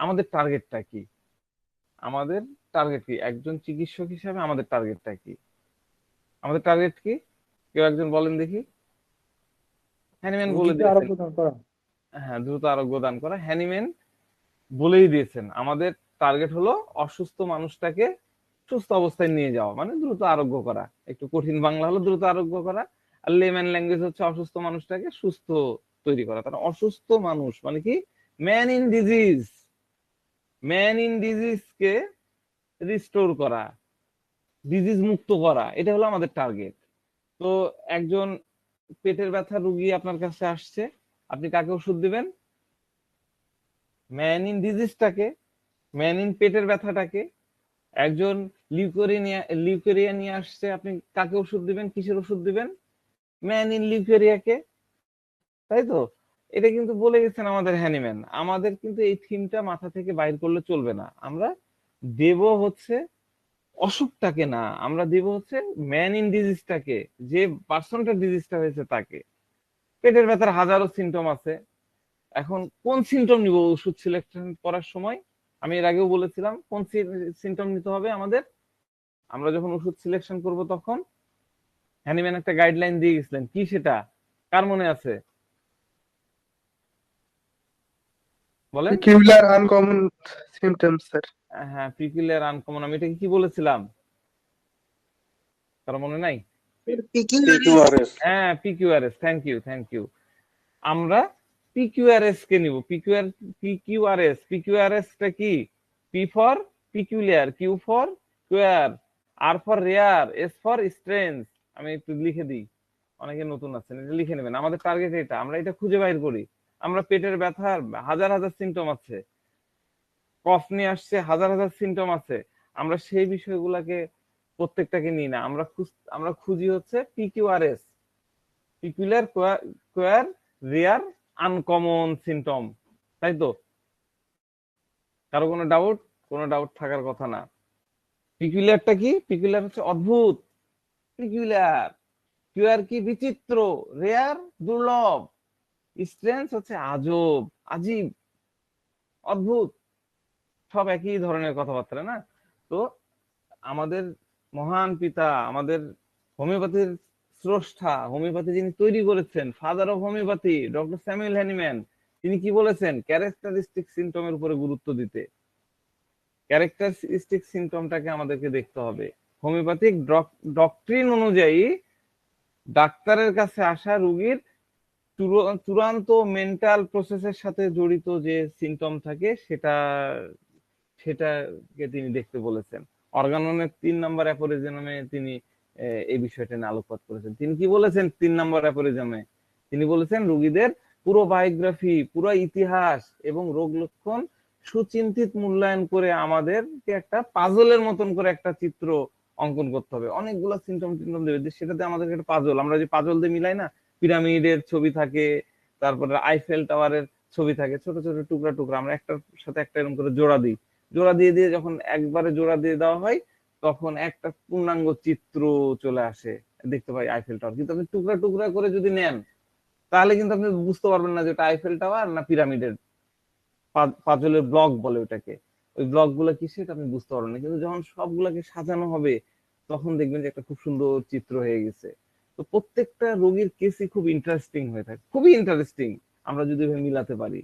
আমাদের টার্গেটটা কি? আমাদের টার্গেট কি? একজন চিকিৎসক হিসাবে আমাদের টার্গেটটা কি? আমাদের টার্গেট কি? কেউ একজন বলেন দেখি। হ্যানিম্যান বলে রোগীকে দিয়েছেন। আরোগ্য দান করা। হ্যাঁ, দ্রুত আরোগ্য দান করা। হ্যানিম্যান বলেই দিয়েছেন আমাদের টার্গেট হলো অসুস্থ মানুষটাকে সুস্থ অবস্থায় নিয়ে যাওয়া, মানে দ্রুত আরোগ্য করা। একটু কঠিন বাংলা হলো দ্রুত আরোগ্য করা, আর লেম্যান ল্যাঙ্গুয়েজ হচ্ছে অসুস্থ মানুষটাকে সুস্থ তৈরি করা। তার অসুস্থ মানুষ মানে কি? Man in disease. Man in disease K restore করা, ডিজিজ মুক্ত করা, এটা হলো আমাদের টার্গেট। তো একজন পেটের ব্যথা রুগী আপনার কাছে আসছে, আপনি কাকে ওষুধ দিবেন? ম্যান ইন ডিজিজটাকে, ম্যান ইন পেটের ব্যথাটাকে। একজন লিউকেরিয়া নিয়ে আসছে, আপনি কাকে ওষুধ দিবেন? কিসের ওষুধ দিবেন? ম্যান ইন লিউকেরিয়াকে, তাই তো? এটা কিন্তু বলে গেছেন আমাদের হ্যানিম্যান। আমাদের কিন্তু এই থিমটা মাথা থেকে বাইর করলে চলবে না। আমরা দেব হচ্ছে অসুখটাকে না, আমরা দেব হচ্ছে ম্যান ইন ডিজিজটাকে, যে পার্সনটা ডিজিজটা হয়েছে তাকে। পেটের ব্যথার হাজারো সিমটম আছে। এখন কোন সিমটম নিব ওষুধ সিলেকশন করার সময়? আমি এর আগেও বলেছিলাম কোন সিমটম নিতে হবে আমাদের। আমরা যখন ওষুধ সিলেকশন করব তখন হ্যানিম্যান একটা গাইডলাইন দিয়ে গেছিলেন, কি সেটা কার মনে আছে বলেন? Peculiar uncommon symptoms, sir. হ্যাঁ, পিকুলিয়ার আনকমন। আমি এটাকে কি বলেছিলাম, কারো মনে নাই? PQRS। হ্যাঁ, PQRS. Thank you, thank you. আমরা পিকিউআরএস কে নিব। পিকিউআরএস, পিকিউআরএস টা কি? P for peculiar, Q for queer, R for rare, S for strange. আমি একটু লিখে দিই, অনেকে নতুন আছেন, এটা লিখে নেবেন। আমাদের টার্গেট এটা, আমরা এটা খুঁজে বাইর করি। আমরা পেটের ব্যথার হাজার হাজার সিমটম আছে, কফ নিয়ে আসছে হাজার হাজার সিমটম আছে, আমরা সেই বিষয়গুলোকে প্রত্যেকটাকে নিই না। আমরা খুঁজি হচ্ছে PQRS, peculiar queer rare uncommon symptom, তাই তো? কারো কোনো ডাউট? কোনো ডাউট থাকার কথা না। পিকুলিয়ারটা কি? পিকুলিয়ার হচ্ছে অদ্ভুত, পিকুলিয়ার। কিউয়ার কি? বিচিত্র। রেয়ার দুর্লভ। স্ট্রেঞ্জ হচ্ছে আজব, আজীব, অদ্ভুত। সব একই ধরনের কথাবার্তা না? তো আমাদের মহান পিতা, আমাদের হোমিওপ্যাথির স্রষ্টা, হোমিওপ্যাথি যিনি তৈরি করেছেন, father of homeopathy, doctor Samuel Hahnemann, তিনি কি বলেছেন? ক্যারেক্টারিস্টিক সিমটমের উপরে গুরুত্ব দিতে। ক্যারেক্টারিস্টিক সিমটমটাকে আমাদেরকে দেখতে হবে। হোমিওপ্যাথিক ডক্ট্রিন অনুযায়ী ডাক্তারের কাছে আসা রোগীর চূড়ান্ত মেন্টাল প্রসেসের সাথে জড়িত যে সিমটম থাকে সেটাকে তিনি দেখতে বলেছেন। অর্গাননের 3 নম্বর অ্যাপোরিজমে তিনি এই বিষয়টা নিয়ে আলোকপাত করেছেন। তিনি কি বলেছেন 3 নম্বর অ্যাপোরিজমে? তিনি বলেছেন রোগীদের পুরো বায়োগ্রাফি, পুরো ইতিহাস এবং রোগ লক্ষণ সুচিন্তিত মূল্যায়ন করে আমাদেরকে একটা পাজলের মতন করে একটা চিত্র অঙ্কন করতে হবে। অনেকগুলো সিমটম টিমটম দেবে, সেটাতে আমাদেরকে একটা পাজল, আমরা যে পাজল দিয়ে মিলাই না, পিরামিডের ছবি থাকে, তারপরে আইফেল টাওয়ারের ছবি থাকে, ছোট ছোট টুকরা টুকরা, আমরা একটার সাথে একটা এরকম করে জোড়া দিই। জোড়া দিয়ে দিয়ে যখন একবারে জোড়া দিয়ে দেওয়া হয়, তখন একটা পূর্ণাঙ্গ চিত্র চলে আসে, দেখতে পাই আইফেল টাওয়ার। কিন্তু আপনি টুকরা টুকরা করে যদি নেন, তাহলে কিন্তু আপনি বুঝতে পারবেন না যে এটা আইফেল টাওয়ার না পিরামিডের পাজলের ব্লক বলে ওটাকে। ওই ব্লক গুলা কি সেটা আপনি বুঝতে পারবেন না। কিন্তু যখন সবগুলাকে সাজানো হবে, তখন দেখবেন যে একটা খুব সুন্দর চিত্র হয়ে গেছে। তো প্রত্যেকটা রোগীর কেসই খুব ইন্টারেস্টিং হয়ে থাকে, খুবই ইন্টারেস্টিং। আমরা যদি এভাবে মিলাতে পারি,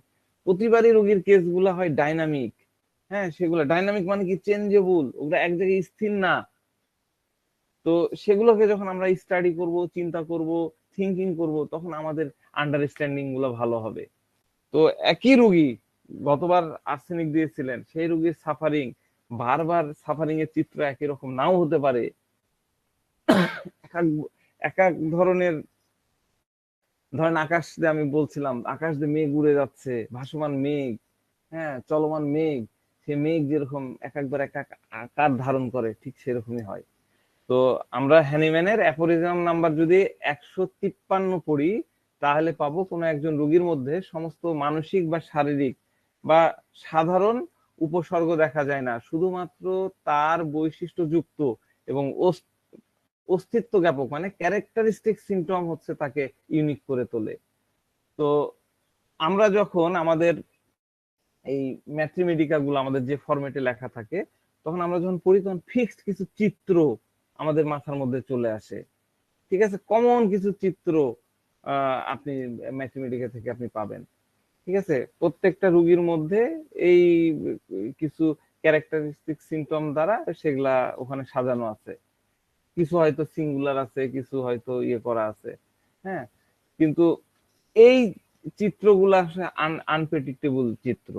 প্রতিবারই রোগীর কেস গুলা হয় ডাইনামিক। হ্যাঁ, সেগুলো ডাইনামিক মানে কি? চেঞ্জেবল, ওগুলা এক জায়গায় স্থির না। তো সেগুলোকে যখন আমরা স্টাডি করব, চিন্তা করব, থিঙ্কিং করব, তখন আমাদের আন্ডারস্ট্যান্ডিং গুলো ভালো হবে। তো একই রুগী গতবার আর্সেনিক দিয়েছিলেন, সেই রুগীর সাফারিং, বারবার সাফারিং এর চিত্র একই রকম নাও হতে পারে। এক এক এক এক ধরনের, ধরেন আকাশ দিয়ে, আমি বলছিলাম আকাশ দিয়ে মেঘ উড়ে যাচ্ছে, ভাসমান মেঘ, হ্যাঁ, চলমান মেঘ। সে মেঘ যেরকম এক একবার এক এক আকার ধারণ করে, ঠিক সেরকমই হয়। তো আমরা হ্যানিম্যানের অ্যাফোরিজম নাম্বার যদি 153 পড়ি, তাহলে পাবো কোনো একজন রোগীর মধ্যে সমস্ত মানসিক বা শারীরিক বা সাধারণ উপসর্গ দেখা যায় না, শুধুমাত্র তার বৈশিষ্ট্যযুক্ত এবং অস্তিত্ব জ্ঞাপক মানে ক্যারেক্টারিস্টিক সিমটম হচ্ছে তাকে ইউনিক করে তোলে। তো আমরা যখন আমাদের এই ম্যাথমেটিকা গুলো আমাদের যে ফরম্যাটে লেখা থাকে, তখন আমরা যখন পড়ি তখন ফিক্সড কিছু চিত্র আমাদের মাথার মধ্যে চলে আসে। ঠিক আছে, কমন কিছু চিত্র আপনি ম্যাথমেটিকা থেকে আপনি পাবেন। ঠিক আছে, প্রত্যেকটা রোগীর মধ্যে এই কিছু ক্যারেক্টারিস্টিক সিমটম দ্বারা সেগুলা ওখানে সাজানো আছে। কিছু হয়তো সিঙ্গুলার আছে, কিছু হয়তো ইয়ে করা আছে। হ্যাঁ, কিন্তু এই চিত্রগুলা আসলে আনপ্রেডিক্টেবল চিত্র।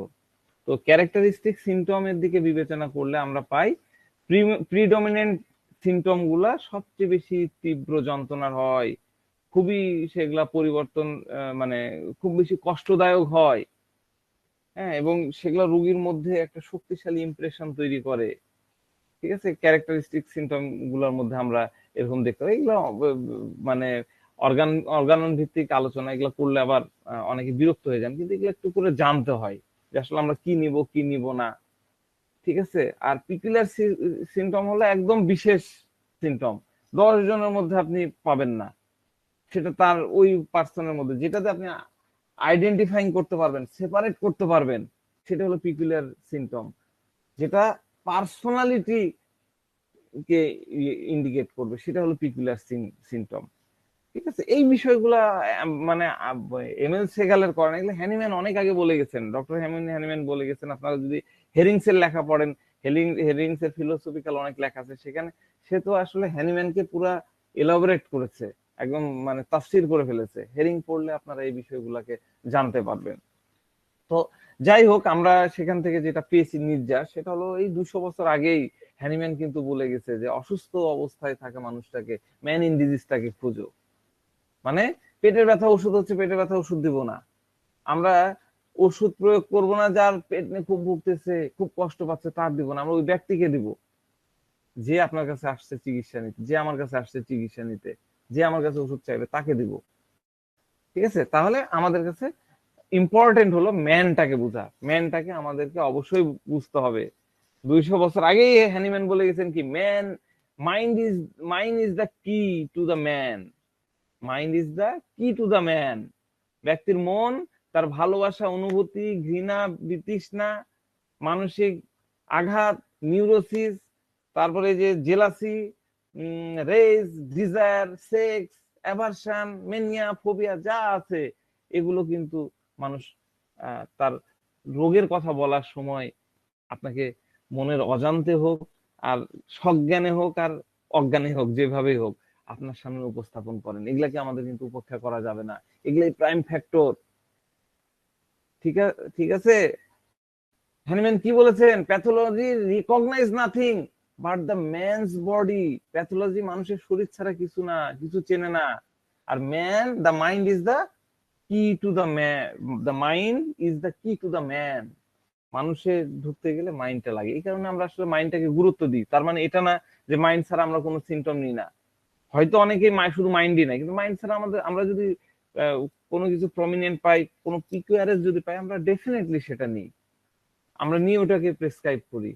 তো ক্যারেক্টারিস্টিক সিমটমের দিকে বিবেচনা করলে আমরা পাই প্রিডমিনেন্ট সিমটম গুলা সবচেয়ে বেশি তীব্র যন্ত্রণার হয়, খুবই সেগুলা পরিবর্তন মানে খুব বেশি কষ্টদায়ক হয়। হ্যাঁ, এবং সেগুলা রোগীর মধ্যে একটা শক্তিশালী ইমপ্রেশন তৈরি করে। ঠিক আছে, ক্যারেক্টারিস্টিক সিমটম গুলোর মধ্যে আমরা এরকম দেখতে পাই। এগুলো মানে অর্গান ভিত্তিক আলোচনা, এগুলো করলে আবার অনেকে বিরক্ত হয়ে যান, কিন্তু এগুলো একটু করে জানতে হয় যে আসলে আমরা কি নিব কি নিব না। ঠিক আছে, আর পিকুলিয়ার সিমটম হলো একদম বিশেষ সিমটম, 10 জনের মধ্যে আপনি পাবেন না। সেটা তার ওই পার্সনের মধ্যে যেটাতে আপনি আইডেন্টিফাইং করতে পারবেন, সেপারেট করতে পারবেন, সেটা হলো পিকুলিয়ার সিমটম, যেটা পার্সোনালিটি কে ইন্ডিকেট করবে, সেটা হলো পিকুলিয়ার সিমটম। ঠিক আছে, এই বিষয়গুলা মানে এমএল সেগালের করেন, এগুলো হ্যানিম্যান অনেক আগে বলে গেছেন, ডক্টর হ্যানিম্যান বলে গেছেন। আপনারা যদি হেরিংস এর লেখা পড়েন, হেরিংস এর ফিলোসফিক্যাল অনেক লেখা আছে সেখানে, সে তো আসলে হ্যানিম্যানকে পুরা এলাবোরেট করেছে, একদম মানে তাফসীর করে ফেলেছে। হেরিং পড়লে আপনারা এই বিষয়গুলোকে জানতে পারবেন। তো যাই হোক, আমরা সেখান থেকে যেটা পেয়েছি নির্যাস, সেটা হলো এই 200 বছর আগেই হ্যানিম্যান কিন্তু বলে গেছে যে অসুস্থ অবস্থায় থাকা মানুষটাকে, ম্যান ইন ডিজিজটাকে খুঁজো। মানে পেটের ব্যথা ওষুধ হচ্ছে, পেটের ব্যথা ওষুধ দিব না আমরা, ওষুধ প্রয়োগ করব না যার পেট নিয়ে খুব ভুগতেছে, খুব কষ্ট পাচ্ছে তার দিব না, আমরা ওই ব্যক্তিকে দিব যে আপনার কাছে আসছে চিকিৎসা নিতে, যে আমার কাছে আসছে চিকিৎসা নিতে, যে আমার কাছে ওষুধ চাইবে তাকে দিব। ঠিক আছে, তাহলে আমাদের কাছে ইম্পর্টেন্ট হলো ম্যানটাকে বোঝা, ম্যানটাকে আমাদেরকে অবশ্যই বুঝতে হবে। 200 বছর আগেই হ্যানিম্যান বলে গেছেন কি, man mind is the key to the man, mind is the key to the man. ব্যক্তির মন তার ভালোবাসা, অনুভূতি, ঘৃণা, বিতৃষ্ণা, মানসিক আঘাত, নিউরোসিস, তারপরে যে jealousy, rage, desire, sex, aversion, mania, phobia যা আছে, এগুলো কিন্তু মানুষ তার রোগের কথা বলার সময় আপনাকে মনের অজান্তে হোক আর সজ্ঞানে হোক আর অজ্ঞানে হোক, যেভাবেই হোক আপনার সামনে উপস্থাপন করেন। এগুলাকে আমাদের কিন্তু উপেক্ষা করা যাবে না, এগুলাই প্রাইম ফ্যাক্টর। ঠিক আছে, হ্যানিম্যান কি বলেছেন, pathology recognize nothing but the man's body. Pathology মানুষের শরীর ছাড়া কিছু না, কিছু চেনে না। আর man, the mind is the key to the man, the mind is the key to the man. মানুষের ঢুকতে গেলে মাইন্ডটা লাগে, এই কারণে আমরা আসলে মাইন্ডটাকে গুরুত্ব দিই। তার মানে এটা না যে মাইন্ড ছাড়া আমরা কোনো সিমটম নিই না। হয়তো অনেকেই শুধু মাইন্ডই নাই, কিন্তু মাইন্ড ছাড়া আমরা যদি কোনো কিছু প্রমিনেন্ট পাই, কোনো পিকিউআরএস যদি পাই, আমরা ডেফিনেটলি সেটা নিই, আমরা নিয়ে ওটাকে প্রেসক্রাইব করি।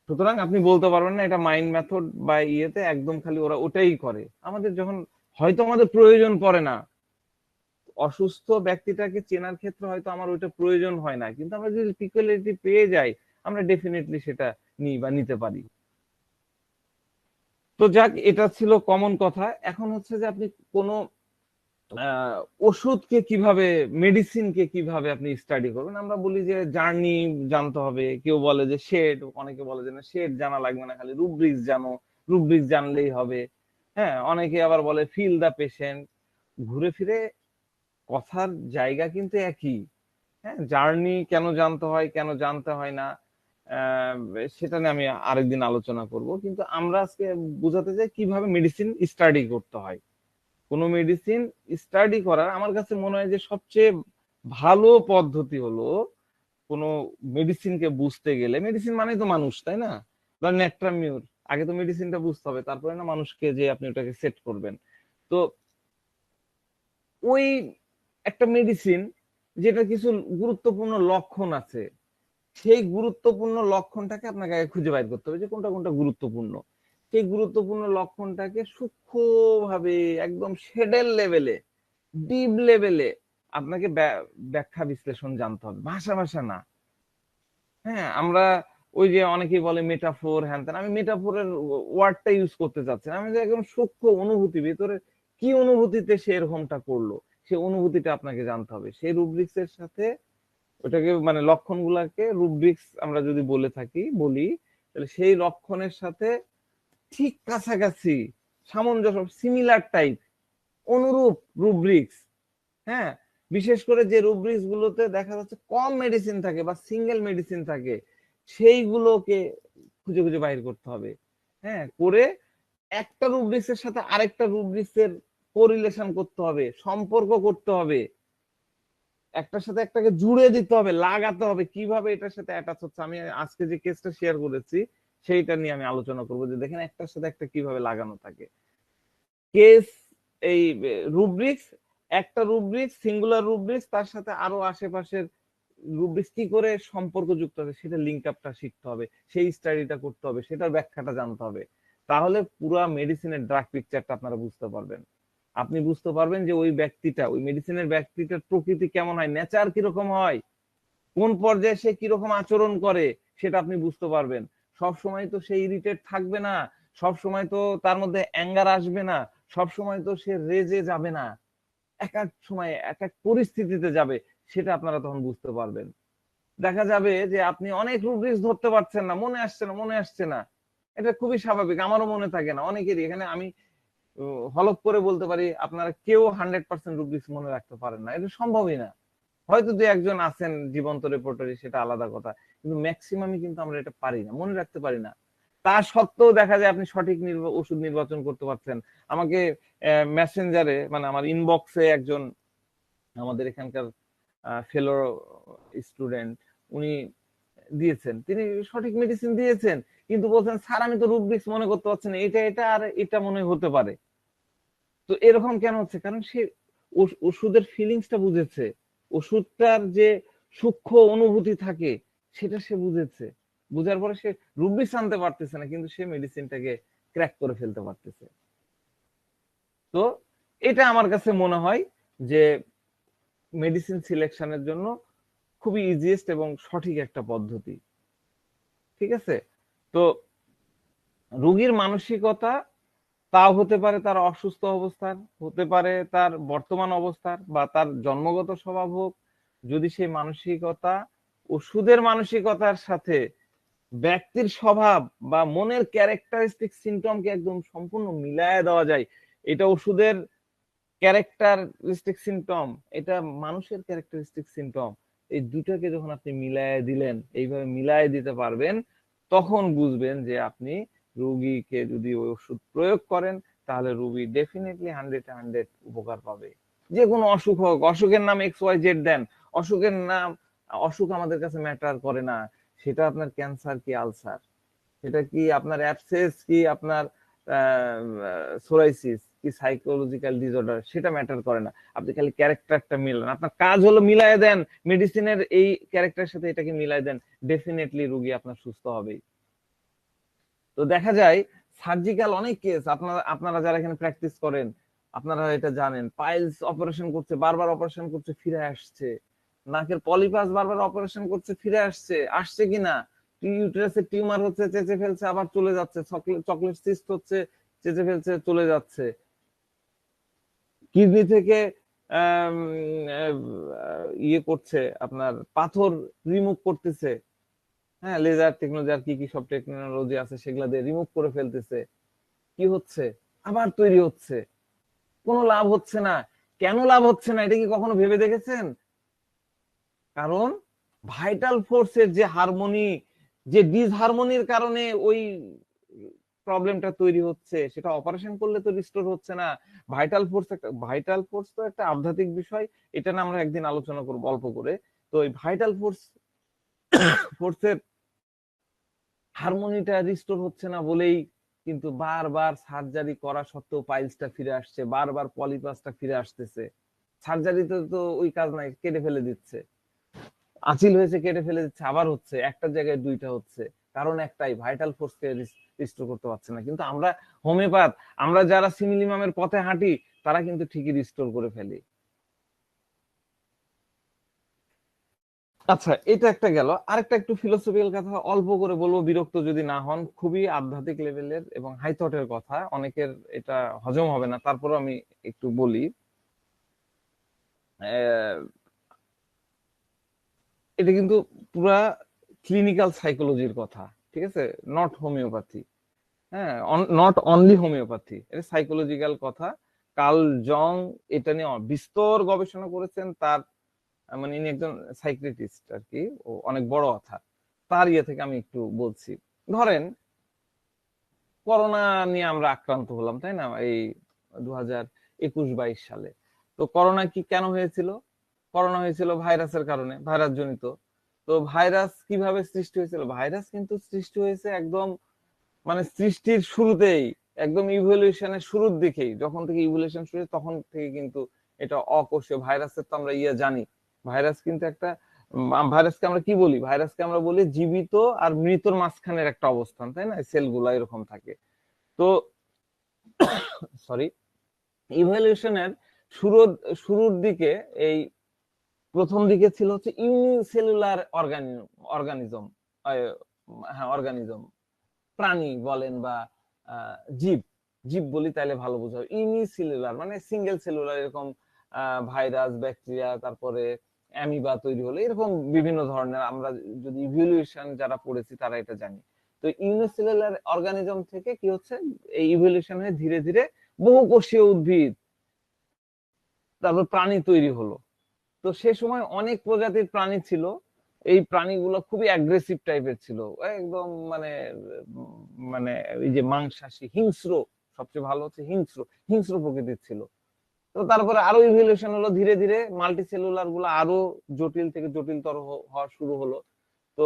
সুতরাং আপনি বলতে পারবেন না এটা মাইন্ড মেথড বা ইয়েতে একদম খালি ওরা ওটাই করে। আমাদের যখন হয়তো আমাদের প্রয়োজন পড়ে না, অসুস্থ ব্যক্তিটাকে চেনার ক্ষেত্রে হয়তো আমার ওইটা প্রয়োজন হয় না, কিন্তু আমরা যদি পিকুলারিটি পেয়ে যাই, আমরা ডেফিনেটলি সেটা নিই বা নিতে পারি। তো যাক, এটা ছিল কমন কথা। এখন হচ্ছে যে আপনি কোনো ওষুধকে কিভাবে, মেডিসিনকে কিভাবে আপনি স্টাডি করবেন। আমরা বলি যে জার্নি জানতে হবে, কেউ বলে যে শেড, অনেকে বলে যে না শেড জানা লাগবে না, খালি রুব্রিক্স জানো, রুব্রিক্স জানলেই হবে। হ্যাঁ, অনেকে আবার বলে ফিল দা পেশেন্ট। ঘুরে ফিরে কথার জায়গা কিন্তু একই। হ্যাঁ, জার্নি কেন জানতে হয়, কেন জানতে হয় না, আহ, সেটা নিয়ে আমি আরেকদিন আলোচনা করব। কিন্তু আমরা আজকে বোঝাতে চাই কিভাবে মেডিসিন স্টাডি করতে হয়। কোন মেডিসিন স্টাডি করার আমার কাছে মনে হয় যে সবচেয়ে ভালো পদ্ধতি হলো, কোন মেডিসিনকে বুঝতে গেলে, মেডিসিন মানে তো মানুষ, তাই না? ধরেন একটা মিউর, আগে তো মেডিসিনটা বুঝতে হবে, তারপরে না মানুষকে যে আপনি ওটাকে সেট করবেন। তো ওই একটা মেডিসিন যেটা কিছু গুরুত্বপূর্ণ লক্ষণ আছে, সেই গুরুত্বপূর্ণ লক্ষণটাকে আপনাকে আগে খুঁজে বাইর করতে হবে যে কোনটা কোনটা গুরুত্বপূর্ণ। সেই গুরুত্বপূর্ণ লক্ষণটাকে সূক্ষ্মভাবে, একদম শেডের লেভেলে, ডিপ লেভেলে আপনাকে ব্যাখ্যা বিশ্লেষণ জানতে হবে, ভাষা ভাষা না। হ্যাঁ, আমরা ওই যে অনেকেই বলে মেটাফোর হ্যান ত্যান, আমি মেটাফোরের ওয়ার্ডটা ইউজ করতে চাচ্ছি না, আমি যে একদম সূক্ষ্ম অনুভূতি, ভেতরে কি অনুভূতিতে সে এরকমটা করলো, সে অনুভূতিটা আপনাকে জানতে হবে। সেই রুব্রিক্স এর সাথে ওটাকে মানে লক্ষণগুলাকে রুব্রিক্স আমরা যদি বলে থাকি বলি, তাহলে সেই লক্ষণের সাথে ঠিক কাছাকাছি সামঞ্জস্য, সিমিলার টাইপ, অনুরূপ রুব্রিক্স। হ্যাঁ, বিশেষ করে যে রুব্রিক্স গুলোতে দেখা যাচ্ছে কম মেডিসিন থাকে বা সিঙ্গেল মেডিসিন থাকে, সেইগুলোকে খুঁজে খুঁজে বাইর করতে হবে। হ্যাঁ, করে একটা রুব্রিক্স এর সাথে আরেকটা রুব্রিক্স এর কোরিলেশন করতে হবে, সম্পর্ক করতে হবে, একটার সাথে একটাকে জুড়ে দিতে হবে, লাগাতে হবে, কিভাবে এটার সাথে অ্যাটাচ হচ্ছে। আমি আজকে যে কেসটা শেয়ার করেছি সেইটা নিয়ে আমি আলোচনা করবো, যে দেখেন একটার সাথে একটা কিভাবে লাগানো থাকে। কেস এই রুব্রিক্স, একটা রুব্রিক্স সিঙ্গুলার রুব্রিক্স, তার সাথে আরো আশেপাশের রুব্রিক্স কি করে সম্পর্ক যুক্ত হবে, সেটা লিঙ্ক আপটা শিখতে হবে, সেই স্টাডিটা করতে হবে, সেটার ব্যাখ্যাটা জানতে হবে। তাহলে পুরো মেডিসিনের ড্রাগ পিকচারটা আপনারা বুঝতে পারবেন। আপনি বুঝতে পারবেন যে ওই ব্যক্তিটা, ওই মেডিসিনের ব্যক্তিটার প্রকৃতি কেমন হয়, নেচার কিরকম হয়, কোন পর্যায়ে সে কিরকম আচরণ করে, সেটা আপনি বুঝতে পারবেন। সব সময় তো সে ইরিটেট থাকবে না, সব সময় তো তার মধ্যে অ্যাঙ্গার আসবে না, সব সময় তো সে রেজে যাবে না, এক এক সময় এক এক পরিস্থিতিতে যাবে, সেটা আপনারা তখন বুঝতে পারবেন। দেখা যাবে যে আপনি অনেক রুব্রিক্স ধরতে পারছেন না, মনে আসছে না, মনে আসছে না। এটা খুবই স্বাভাবিক, আমারও মনে থাকে না, অনেকেরই। এখানে আমি হলফ করে বলতে পারি আপনারা কেউ 100% রুব্রিক্স মনে রাখতে পারেন না, এটা সম্ভবই না। হয়তো দু একজন আছেন জীবন্ত রেপোর্টারি, সেটা আলাদা কথা, কিন্তু ম্যাক্সিমামই কিন্তু আমরা এটা পারি না, মনে রাখতে পারি না। তা সত্ত্বেও দেখা যায় আপনি সঠিক ওষুধ নির্বাচন করতে পারছেন। আমাকে মেসেঞ্জারে মানে আমার ইনবক্সে একজন আমাদের এখানকার ফেলো স্টুডেন্ট, উনি দিয়েছেন, তিনি সঠিক মেডিসিন দিয়েছেন, কিন্তু বলছেন স্যার আমি তো রুব্রিক্স মনে করতে পারছি না, এটা এটা আর এটা মনে হতে পারে। তো এরকম কেন হচ্ছে? কারণ সে ওষুধের ফিলিংসটা বুঝেছে, ওষুধটার যে সূক্ষ্ম অনুভূতি থাকে সেটা সে বুঝেছে, বুঝার পরে সে রুব্রিক্স আনতে পারতেছে না, কিন্তু সে মেডিসিনটাকে ক্র্যাক করে ফেলতে পারতেছে। তো এটা আমার কাছে মনে হয় যে মেডিসিন সিলেকশনের জন্য খুবই ইজিয়েস্ট এবং সঠিক একটা পদ্ধতি। ঠিক আছে? তো রোগীর মানসিকতা, তাও হতে পারে তার অসুস্থ অবস্থার, হতে পারে তার বর্তমান অবস্থার, বা তার জন্মগত স্বভাব হোক, যদি সেই মানসিকতা ওষুধের মানসিকতার সাথে ব্যক্তির স্বভাব বা মনের ক্যারেক্টারিস্টিক সিমটমকে একদম সম্পূর্ণ মিলায় দেওয়া যায়, এটা ওষুধের ক্যারেক্টারিস্টিক সিমটম, এটা মানুষের ক্যারেক্টারিস্টিক সিমটম, এই দুটাকে যখন আপনি মিলায় দিলেন, এইভাবে মিলায় দিতে পারবেন, তখন বুঝবেন যে আপনি রোগীকে যদি ওই ওষুধ প্রয়োগ করেন, তাহলে রোগী ডেফিনেটলি 100 উপকার পাবে। যে কোনো অসুখ হোক, অসুখের নাম XYZ দেন, অসুখের নাম, অসুখ আমাদের কাছে ম্যাটার করে না। সেটা আপনার ক্যান্সার কি আলসার, সেটা কি আপনার অ্যাবসেস কি আপনার সোরাইসিস কি সাইকোলজিক্যাল ডিসঅর্ডার, সেটা ম্যাটার করে না। আপনি খালি ক্যারেক্টারটা মিলান, আপনার কাজ হলো মিলায় দেন, মেডিসিনের এই ক্যারেক্টারের সাথে এটাকে মিলায় দেন, ডেফিনেটলি রোগী আপনার সুস্থ হবেই। তো দেখা যায় সার্জিক্যাল অনেক কেস, আপনারা আপনারা যারা এখানে প্র্যাকটিস করেন আপনারা এটা জানেন, পাইলস অপারেশন করছে, বারবার অপারেশন করছে, ফিরে আসছে, নাকের পলিপাস বারবার অপারেশন করছে, ফিরে আসছে, আসছে কিনা, ইউটেরাসের টিউমার হচ্ছে, চেঁচে ফেলছে, আবার চলে যাচ্ছে, চকলেট সিস্ট হচ্ছে, চেঁচে ফেলছে, চলে যাচ্ছে, কিডনি থেকে ইয়ে করছে, আপনার পাথর রিমুভ করতেছে, হ্যাঁ, লেজার টেকনোলজি আর কি কি সব টেকনোলজি আছে সেগুলা দিয়ে রিমুভ করে ফেলতেছে, কি হচ্ছে, আবার তৈরি হচ্ছে, কোনো লাভ হচ্ছে না। কেন লাভ হচ্ছে না, এটা কি কখনো ভেবে দেখেছেন? কারণ ভাইটাল ফোর্সের যে হারমোনি, যে ডিসহারমোনির কারণে ওই প্রবলেমটা তৈরি হচ্ছে, সেটা অপারেশন করলে তো রিস্টোর হচ্ছে না। ভাইটাল ফোর্স তো একটা আধ্যাত্মিক বিষয়, এটা না আমরা একদিন আলোচনা করব অল্প করে। তো এই ভাইটাল ফোর্সের হারমোনিটা রিস্টোর হচ্ছে না বলেই কিন্তু বারবার সার্জারি করা সত্ত্বেও পাইলসটা ফিরে আসছে, বারবার পলিপাসটা ফিরে আসতেছে। সার্জারিতে তো ওই কাজ নাই, কেটে ফেলে দিচ্ছে, আঁচিল হয়েছে কেটে ফেলে দিচ্ছে, আবার হচ্ছে, একটা জায়গায় দুইটা হচ্ছে, কারণ একটাই, ভাইটাল ফোর্সকে রিস্টোর করতে পারছে না। কিন্তু আমরা হোমিওপ্যাথ, আমরা যারা সিমিলিমামের পথে হাঁটি, তারা কিন্তু ঠিকই রিস্টোর করে ফেলি। আচ্ছা, এটা একটা গেল। আরেকটা একটু ফিলোসফিক্যাল কথা অল্প করে বলবো, বিরক্ত যদি না হন। খুবই আধ্যাত্মিক লেভেলের এবং হাই থটের কথা, অনেকের এটা হজম হবে না, তারপর আমি একটু বলি। আহ, এটা কিন্তু পুরা ক্লিনিক্যাল সাইকোলজির কথা, ঠিক আছে? Not homeopathy. হ্যাঁ, নট অনলি হোমিওপ্যাথি, এটা সাইকোলজিক্যাল কথা। কার্ল জং এটা নিয়ে বিস্তর গবেষণা করেছেন। তার মানে ইনি একজন সাইকিয়াট্রিস্ট আর কি, ও অনেক বড় কথা। তার ইয়ে থেকে আমি একটু বলছি। ধরেন করোনা নিয়ে আমরা আক্রান্ত হলাম, তাই না? এই 2021-22 সালে। তো করোনা কি কেন হয়েছিল? করোনা হয়েছিল ভাইরাসের কারণে, ভাইরাস জনিত। তো ভাইরাস কিভাবে সৃষ্টি হয়েছিল? ভাইরাস কিন্তু সৃষ্টি হয়েছে একদম মানে সৃষ্টির শুরুতেই, একদম ইভলিউশনের শুরুর দিকেই। যখন থেকে ইভলিউশন শুরু হয়েছে, তখন থেকে কিন্তু এটা অকোষীয়। ভাইরাসের তো আমরা ইয়ে জানি, ভাইরাস কিন্তু একটা ভাইরাসকে আমরা কি বলি? ভাইরাসকে আমরা বলি জীবিত আর মৃতর মাঝখানের একটা অবস্থান, তাই না? সেলগুলা এরকম থাকে। তো সরি, ইভলিউশনের শুরু শুরুর দিকে এই প্রথম দিকে ছিল হচ্ছে ইউনিসেলুলার অর্গানিজম। হ্যাঁ, অর্গানিজম, প্রাণী বলেন বা জীব, জীব বলি তাইলে ভালো বোঝা। ইউনিসেলুলার মানে সিঙ্গেল সেলুলার, এরকম ভাইরাস, ব্যাকটেরিয়া, তারপরে অ্যামিবা তৈরি হলো, এরকম বিভিন্ন ধরনের। আমরা যদি ইভলিউশন যারা পড়েছি তারা এটা জানি। তো ইউনিসেলুলার অর্গানিজম থেকে কি হচ্ছে, এই ইভলিউশন হয়ে ধীরে ধীরে বহুকোষীয় উদ্ভিদ, তারপর প্রাণী তৈরি হলো। তো সে সময় অনেক প্রজাতির প্রাণী ছিল। এই প্রাণীগুলো খুবই অ্যাগ্রেসিভ টাইপের ছিল, একদম মানে মানে এই যে মাংসাশী, হিংস্র। সবচেয়ে ভালো হচ্ছে হিংস্র, হিংস্র প্রকৃতির ছিল। তো তারপরে আরো ইভলিউশন হলো, ধীরে ধীরে মাল্টি সেলুলার গুলো আরো জটিল থেকে জটিলতর হওয়া শুরু হলো। তো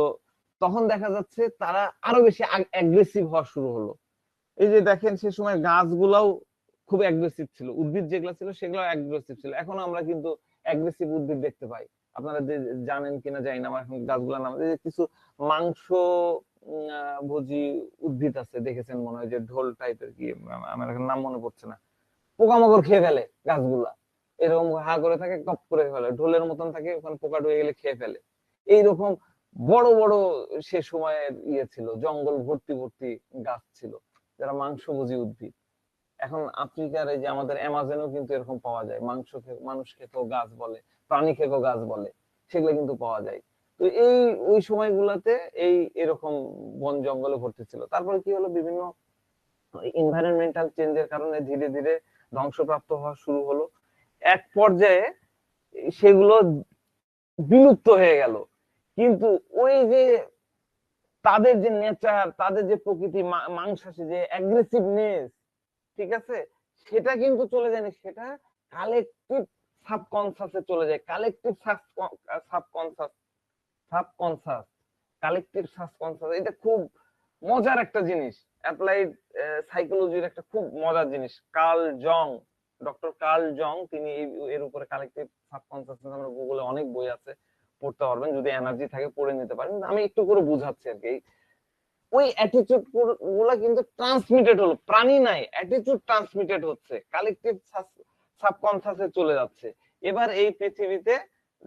তখন দেখা যাচ্ছে তারা আরো বেশি অ্যাগ্রেসিভ হওয়া শুরু হলো। এই যে দেখেন, সে সময় গাছগুলাও খুব অ্যাগ্রেসিভ ছিল, উদ্ভিদ যেগুলো ছিল সেগুলো অ্যাগ্রেসিভ ছিল। এখন আমরা কিন্তু অ্যাগ্রেসিভ উদ্ভিদ দেখতে পাই। আপনারা জানেন কিনা জানি না, আমার এখন গাছগুলোর নাম, এই যে কিছু মাংস ভোজী উদ্ভিদ আছে, দেখেছেন মনে হয়, যে ঢোল টাইপের কি, আমার এখন নাম মনে পড়ছে না। পোকামাকড় খেয়ে ফেলে গাছগুলা, এরকম হা করে থাকে, কপ করে ফেলে, ঢোলের মতন থাকে, ওখানে পোকা ঢুকে গেলে খেয়ে ফেলে। এইরকম বড় বড় সে সময়ের ইয়ে ছিল, জঙ্গল ভর্তি ভর্তি গাছ ছিল, যারা মাংসভোজী উদ্ভিদ। এখন আফ্রিকার এই যে আমাদের অ্যামাজনেও কিন্তু এরকম পাওয়া যায়, মানুষ খেতেও গাছ বলে, প্রাণী খেতেও গাছ বলে, সেগুলো কিন্তু পাওয়া যায়। তো এই ওই সময়গুলোতে এই এরকম বন জঙ্গলে ভর্তি ছিল। তারপরে কি হলো, বিভিন্ন এনভায়রনমেন্টাল চেঞ্জের কারণে ধীরে ধীরে ধ্বংসপ্রাপ্ত হওয়া শুরু হলো। এক পর্যায়ে সেগুলো বিলুপ্ত হয়ে গেল। কিন্তু ওই যে তাদের যে নেচার, তাদের যে প্রকৃতি, মাংসাশী যে অ্যাগ্রেসিভনেস, ঠিক আছে, সেটা কিন্তু চলে যায়নি, সেটা কালেকটিভ সাবকনসাসে চলে যায়। Collective subconscious, subconscious, collective subconscious, এটা খুব মজার একটা জিনিস। অ্যাপ্লাইড সাইকোলজির একটা খুব মজার জিনিস। ডক্টর কার্ল জং, তিনি এর উপরে কালেকটিভ সাবকনসাসনেস, আমরা গুগলে অনেক বই আছে, পড়তে পারবেন, যদি এনার্জি থাকে পড়ে নিতে পারেন। আমি একটু করে বুঝাচ্ছি আর কি। ওই অ্যাটিটিউড গুলা কিন্তু ট্রান্সমিটেড হলো, প্রাণী নাই, অ্যাটিটিউড ট্রান্সমিটেড হচ্ছে, কালেকটিভ সাবকনসাসে চলে যাচ্ছে। এবার এই পৃথিবীতে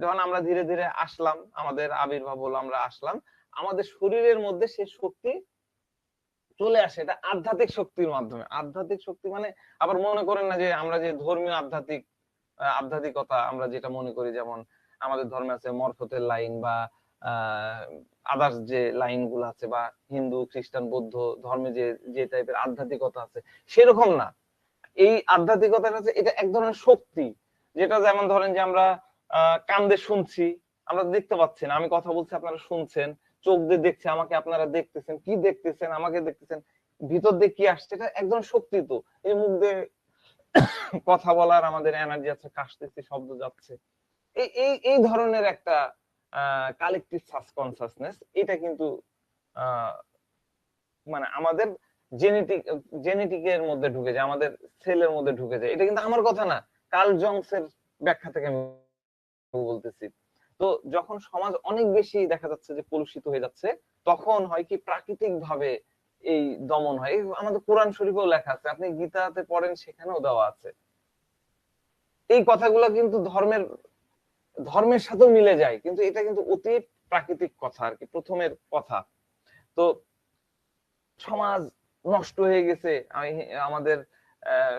যখন আমরা ধীরে ধীরে আসলাম, আমাদের আবির্ভাব হলো, আমরা আসলাম, আমাদের শরীরের মধ্যে সে শক্তি চলে আসে, এটা আধ্যাত্মিক শক্তির মাধ্যমে। আধ্যাত্মিক শক্তি মানে, আবার মনে করেন না যে আমরা যে ধর্মীয় আধ্যাত্মিকতা আমরা যেটা মনে করি, যেমন আমাদের ধর্মে আছে মরফতের লাইন বা আদার্স যে লাইন গুলো আছে, বা হিন্দু, খ্রিস্টান, বৌদ্ধ ধর্মে যে যে টাইপের আধ্যাত্মিকতা আছে, সেরকম না। এই আধ্যাত্মিকতাটা হচ্ছে, এটা এক ধরনের শক্তি, যেটা যেমন ধরেন যে আমরা কান দিয়ে শুনছি, আমরা দেখতে পাচ্ছি না, আমি কথা বলছি আপনারা শুনছেন, চোখ দিয়ে দেখছি আমাকে, আপনারা দেখতেছেন, কি দেখতেছেন, আমাকে দেখতেছেন, ভিতর দিয়ে কি আসছে, এটা এক ধরনের শক্তি। তো এই মুখ দিয়ে কথা বলার আমাদের এনার্জি আছে, কাশতেছি, শব্দ যাচ্ছে, এই এই এই ধরনের একটা কালেকটিভ সাবকনসাসনেস। এটা কিন্তু আহ, মানে আমাদের জেনেটিকের মধ্যে ঢুকে যায়, আমাদের সেলের মধ্যে ঢুকে যায়। এটা কিন্তু আমার কথা না, কার্ল জংসের ব্যাখ্যা থেকে আমি বলতেছি। তো যখন সমাজ অনেক বেশি দেখা যাচ্ছে যে কলুষিত হয়ে যাচ্ছে, তখন হয় কি, প্রাকৃতিক ভাবে এই দমন হয়। আমাদের কোরআন শরীফেও লেখা আছে, আপনি গীতাতে পড়েন, সেখানেও দেওয়া আছে। এই কথাগুলো কিন্তু ধর্মের ধর্মের সাথেও মিলে যায়, কিন্তু এটা কিন্তু অতি প্রাকৃতিক কথা আর কি, প্রথমের কথা। তো সমাজ নষ্ট হয়ে গেছে, আমাদের